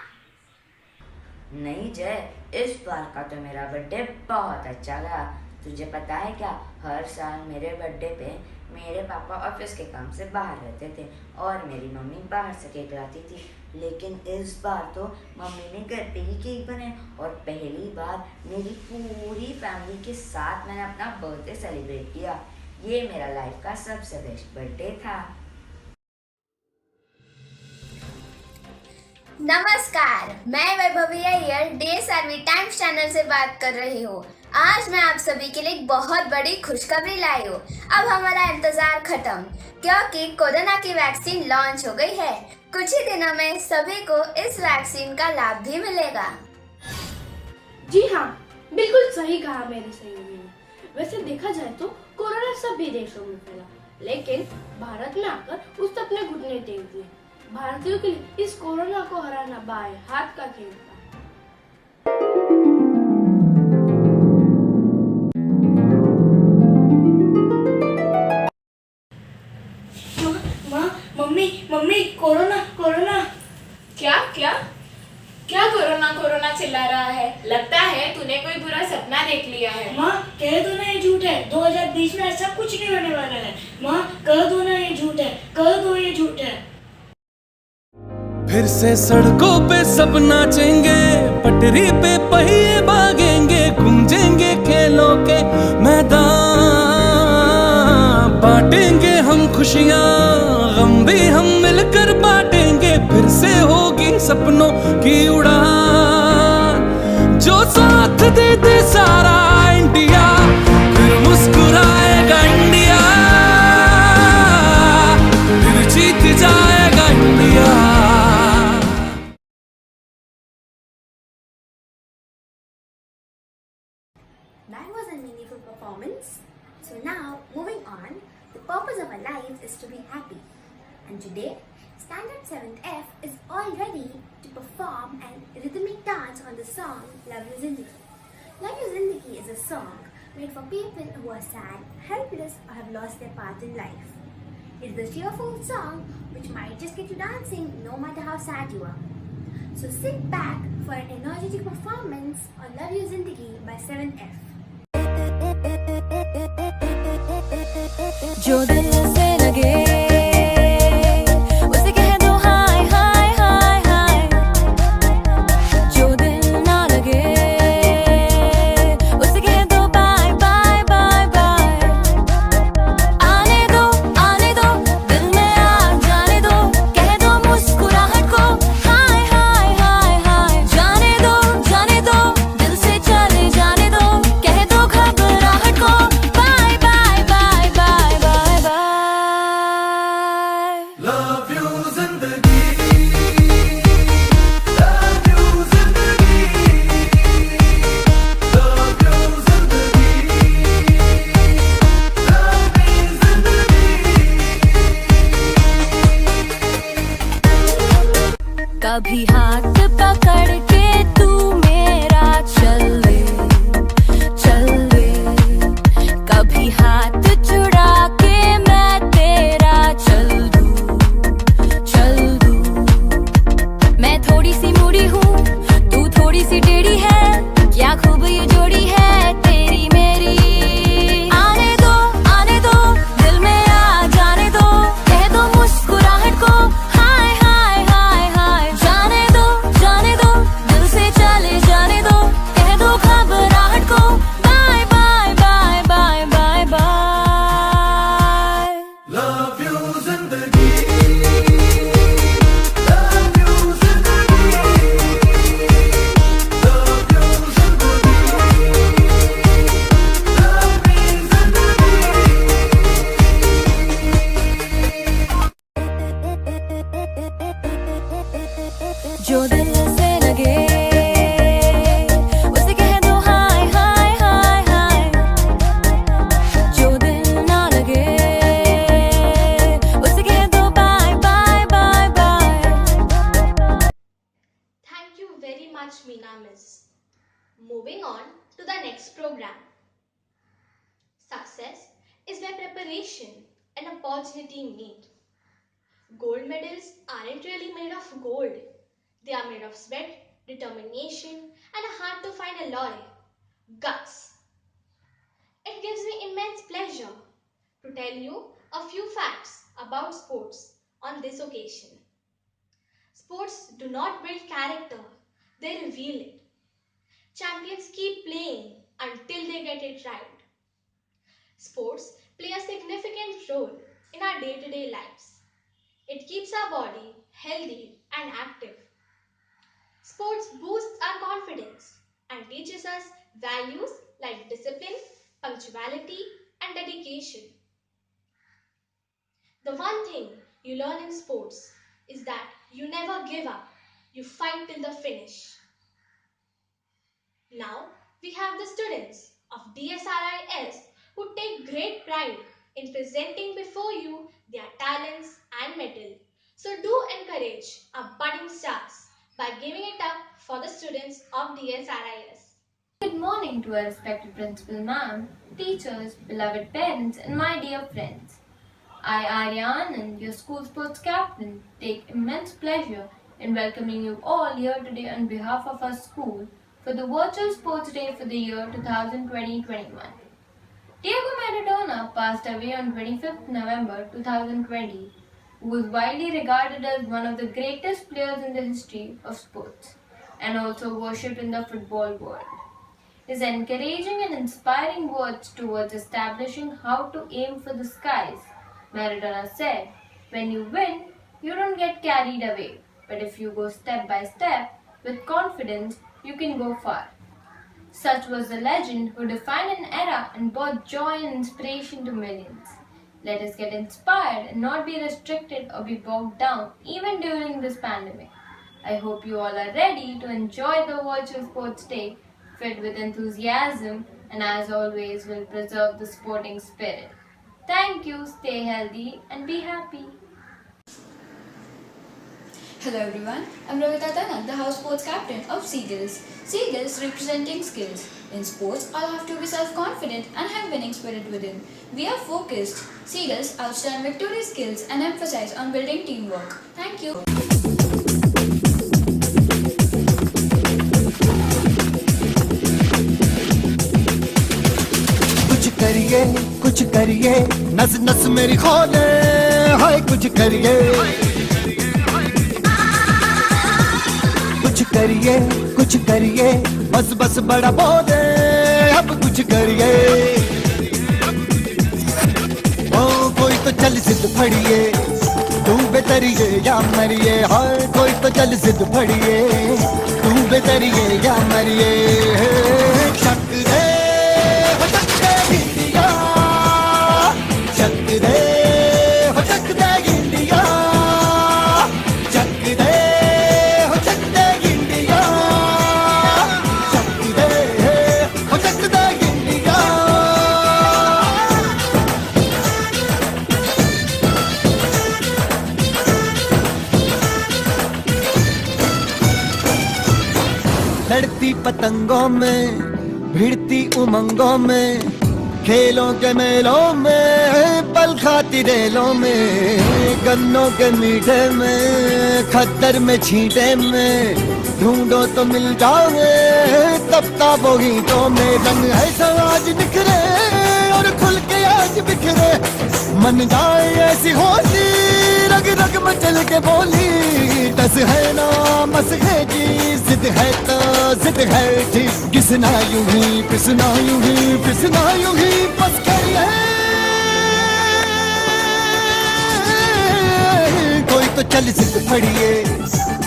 नहीं जय, इस बार का तो मेरा बर्थडे बहुत अच्छा गया. तुझे पता है क्या, हर साल मेरे बर्थडे पे मेरे पापा ऑफिस के काम से बाहर रहते थे और मेरी मम्मी बाहर से केक लाती थी. लेकिन इस बार तो मम्मी ने घर पे ही केक बनाए और पहली बार मेरी पूरी फैमिली के साथ मैंने अपना बर्थडे सेलिब्रेट किया. ये मेरा लाइफ का सबसे बेस्ट बर्थडे था.
नमस्कार, मैं Vaibhavi Iyer DSRV times channel से बात कर रही हूँ. आज मैं आप सभी के लिए एक बहुत बड़ी खुशखबरी लाई हूँ. अब हमारा इंतजार खत्म क्योंकि कोरोना की वैक्सीन लॉन्च हो गई है. कुछ ही दिनों में सभी को इस वैक्सीन का लाभ भी मिलेगा.
जी हाँ, बिल्कुल सही कहा मेरी सहयोगी ने. वैसे देखा जाए तो कोरोना सभी देशों में फैला, लेकिन भारत में आकर उसने अपने घुटने टेक दिए. भारतीयों के लिए इस कोरोना को हराना बाएं हाथ का खेल था.
Mummy mummy corona corona.
क्या क्या क्या कोरोना कोरोना चिल्ला रहा है? लगता है तूने कोई बुरा सपना देख लिया है।
माँ कह दो ना ये झूठ है, 2020 में ऐसा कुछ नहीं होने वाला है। माँ कह दो ना ये झूठ है, कह दो ये झूठ है।
फिर से सड़कों पे सब नाचेंगे, पटरी पे पहिए भागेंगे, गूंजेंगे खेलों के मैदान, बांटेंगे हम खुशियाँ, गम भी हम मिलकर बांटेंगे, फिर से होगी सपनों की उड़ान। जो साथ दे दे सारा इंडिया, फिर मुस्कुराएगा इंडिया, फिर जीत जाएगा India.
That was a meaningful performance. So now, moving on, the purpose of our lives is to be happy. And today, Standard 7F is all ready to perform an rhythmic dance on the song Love You Zindagi. Love You Zindagi is a song made for people who are sad, helpless or have lost their path in life. It's a cheerful song which might just get you dancing no matter how sad you are. So sit back for an energetic performance on Love You Zindagi by 7F.
जो दिल से लगे उसे कह दो हाय हाय हाय हाय, जो दिल ना लगे उसे कह दो बाय बाय बाय बाय। आने दो दिल में आ जाने दो, कह दो मुस्कुराहट को हाय हाय हाय हाय। जाने दो दिल से चले जाने दो, कह दो घबराहट को bye bye bye bye bye bye.
Love you जिंदगी, love you जिंदगी, love you जिंदगी, love me जिंदगी।
कभी हाथ पकड़ के तू मेरा चल दे, कभी हाथ चुरा के मैं तेरा चल दूं। मैं थोड़ी सी मुड़ी हूँ, तू थोड़ी सी टेढ़ी है, क्या खूब ये जोड़ी है तेरी मेरी। आने दो दिल में आ जाने दो, कह दो मुस्कुराहट को हाय हाय हाय हाय। जाने दो दिल से चले जाने दो, कह दो घबराहट को bye bye bye bye bye bye.
Love you जिंदगी, love you जिंदगी, love you जिंदगी, love me जिंदगी।
जो दिल से लगे उसे कह दो हाय हाय हाय हाय, जो दिल ना लगे उसे कह दो bye bye bye bye.
Thank you very much, Meena Miss. Moving on to the next program. Success is where preparation and opportunity meet. Gold medals aren't really made of gold. They are made of sweat, determination, and a heart to find alloy, guts. It gives me immense pleasure to tell you a few facts about sports on this occasion. Sports do not build character, they reveal it. Champions keep playing until they get it right. Sports play a significant role in our day-to-day lives. It keeps our body healthy and active. Sports boosts our confidence and teaches us values like discipline, punctuality, and dedication. The one thing you learn in sports is that you never give up, you fight till the finish. Now we have the students of DSRIS who take great pride in presenting before you their talents and mettle. So do encourage our budding stars by giving it up for the students of DSRIS.
Good morning to our respected principal ma'am, teachers, beloved parents, and my dear friends.
I, Aryan, your school sports captain, take immense pleasure in welcoming you all here today on behalf of our school for the virtual sports day for the year 2020-21. Diego Maradona passed away on 25th November 2020, who was widely regarded as one of the greatest players in the history of sports and also worshipped in the football world. His encouraging and inspiring words towards establishing how to aim for the skies. Maradona said, "When you win, you don't get carried away, but if you go step by step with confidence, you can go far." Such was the legend who defined an era and brought joy and inspiration to millions. Let us get inspired and not be restricted or be bogged down even during this pandemic. I hope you all are ready to enjoy the virtual sports day filled with enthusiasm and as always will preserve the sporting spirit. Thank you, stay healthy and be happy.
Hello everyone, I'm Ravita Tanak, the house sports captain of Seagulls. Seagulls representing skills. In sports, all have to be self-confident and have winning spirit within. We are focused. Seagulls outstand victory skills and emphasize on building teamwork. Thank you.
कुछ करिए नस नस मेरी खोले हाय कुछ करिए कुछ करिए बस बस बड़ा बोले अब कुछ करिए ओ कोई तो चल जिद फड़िए तू बेतरिए या मरिए हाय कोई तो चल जिद फड़िए तू बेतरिए या मरिए शक दे लड़ती पतंगों में भिड़ती उमंगों में खेलों के मेलों में पल खाती रेलों में गन्नों के मीठे में खद्दर में छींटे में ढूंढो तो मिल जाओगे तब ताबो हीटों में रंग है समाज निखरे और खुल के आज बिखरे मन जाए ऐसी होती रग रग मचल के बोली दस है ना मस है जी जिद है तो जिद है ठीक घिसना यूं ही पिसना यूं ही पिसना यूं ही बस करिए कोई तो चल जिद फड़िए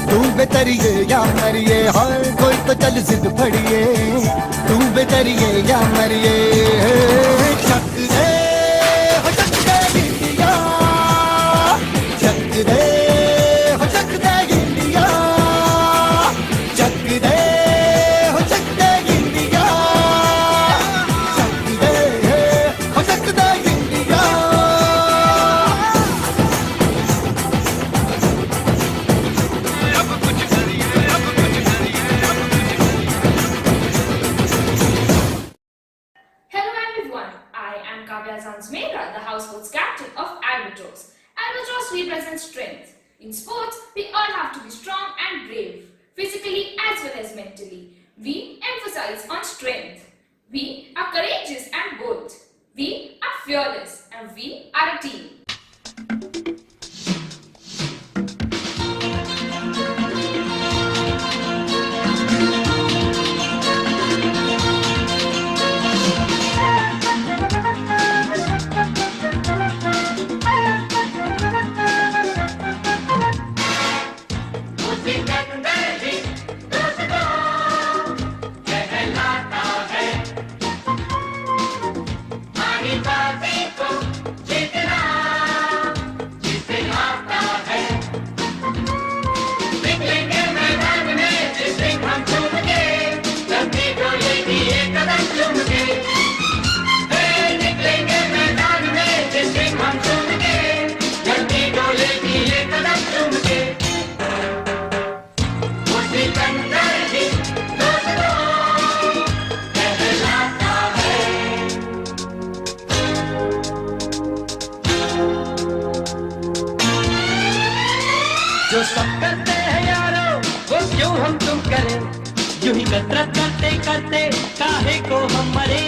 तू बेतरिए या मरिए हाय कोई तो चल जिद फड़िए तू बेतरिए या मरिए शक दे
represents strength. In sports, we all have to be strong and brave, physically as well as mentally. We emphasize on strength. We are courageous and bold. We are fearless and we are a team.
बातें को जितना जो सब करते हैं यारो वो क्यों हम तुम करें, यूं ही कसरत करते करते काहे को हम मरे,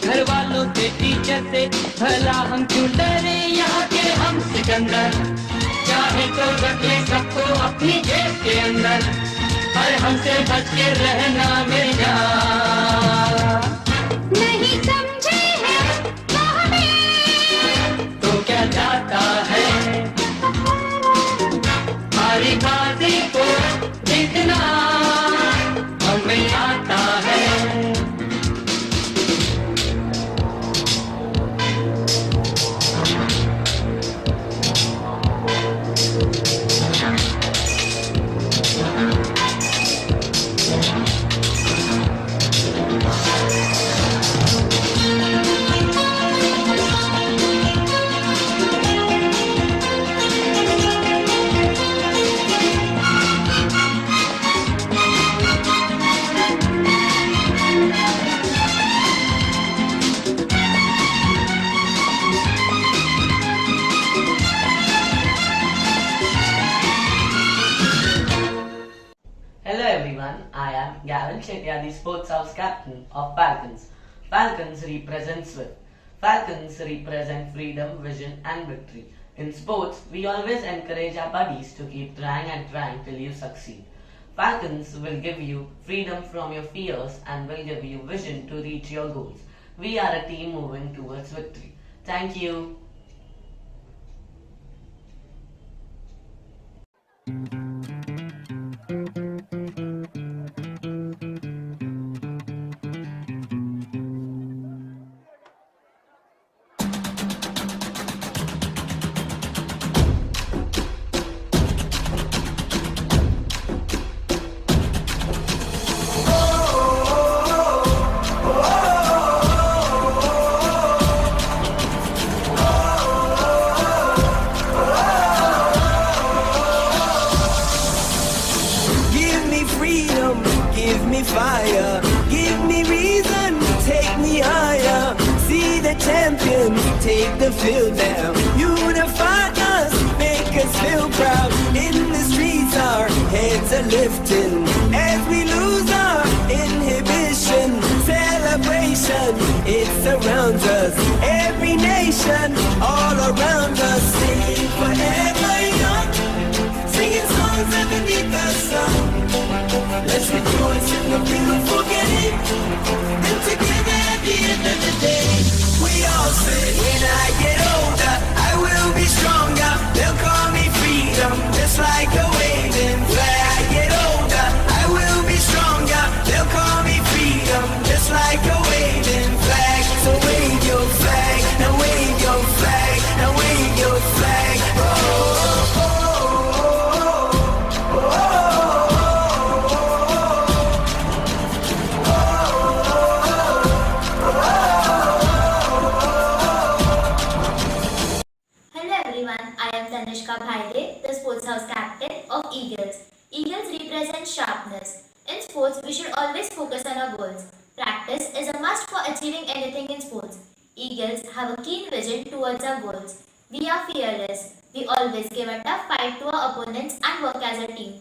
घर वालों से टीचर से भला हम क्यों डरे, यहाँ के हम सिकंदर चाहे तो रख ले सबको अपनी जेब के अंदर, पर हमसे बच के रहना मेरी जान।
नहीं समझे हैं वो हमें
तो क्या जाता है हमारी बाजी को जीतना हमें आता है।
Hello everyone, I am Gavin Shetya, the Sports House Captain of Falcons. Falcons represent Swift. Falcons represent freedom, vision and victory. In sports, we always encourage our buddies to keep trying and trying till you succeed. Falcons will give you freedom from your fears and will give you vision to reach your goals. We are a team moving towards victory. Thank you.
Give me freedom, give me fire, give me reason, take me higher. See the champions take the field now. Unify us, make us feel proud. In the streets our heads are lifting as we lose our inhibition. Celebration, it surrounds us. Every nation, all around us, singing forever young, singing songs underneath the sun. Let's rejoice in the beautiful game, and together at the end of the day, we all say, when I get older, I will be stronger. They'll call me freedom, just like a waving flag. I get older, I will be stronger. They'll call me freedom, just like a waving flag. So wave your flag, now wave your flag, now wave your flag. Oh, oh, oh.
Hello everyone, I am Tanishka Bhaide, the Sports House Captain of Eagles. Eagles represent sharpness. In sports, we should always focus on our goals. Practice is a must for achieving anything in sports. Eagles have a keen vision towards our goals. We are fearless. We always give a tough fight to our opponents and work as a team.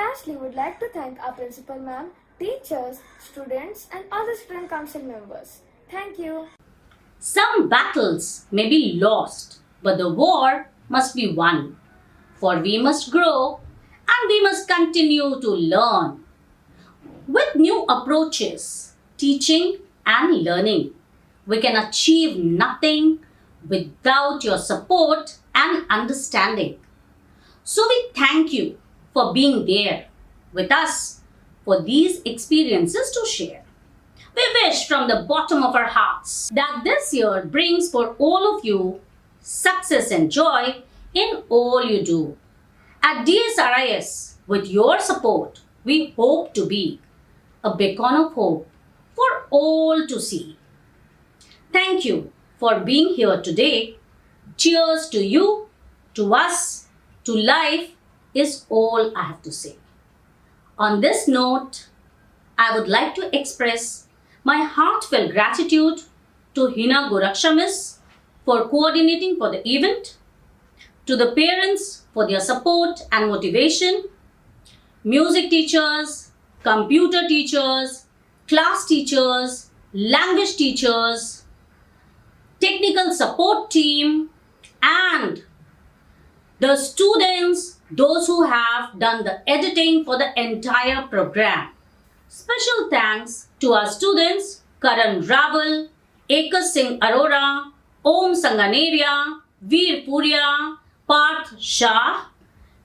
lastly, would like to thank our principal ma'am, teachers, students, and all the student council members. Thank you.
Some battles may be lost, but the war must be won. For we must grow and we must continue to learn. With new approaches, teaching and learning, we can achieve nothing without your support and understanding. So we thank you for being there with us for these experiences to share. We wish from the bottom of our hearts that this year brings for all of you success and joy in all you do. At DSRIS, with your support, we hope to be a beacon of hope for all to see. Thank you for being here today. Cheers to you, to us, to life is all I have to say. On this note, I would like to express my heartfelt gratitude to Hina Goraksha Miss for coordinating for the event, to the parents for their support and motivation, music teachers, computer teachers, class teachers, language teachers, technical support team, and the students, those who have done the editing for the entire program. Special thanks to our students Karan Raval, Ekas Singh Arora, Om Sanganeria, Veer Puria, Parth Shah,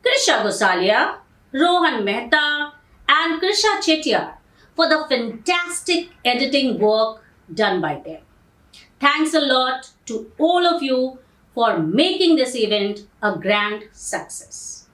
Krisha Gosalia, Rohan Mehta, and Krisha Chettiar for the fantastic editing work done by them. Thanks a lot to all of you for making this event a grand success.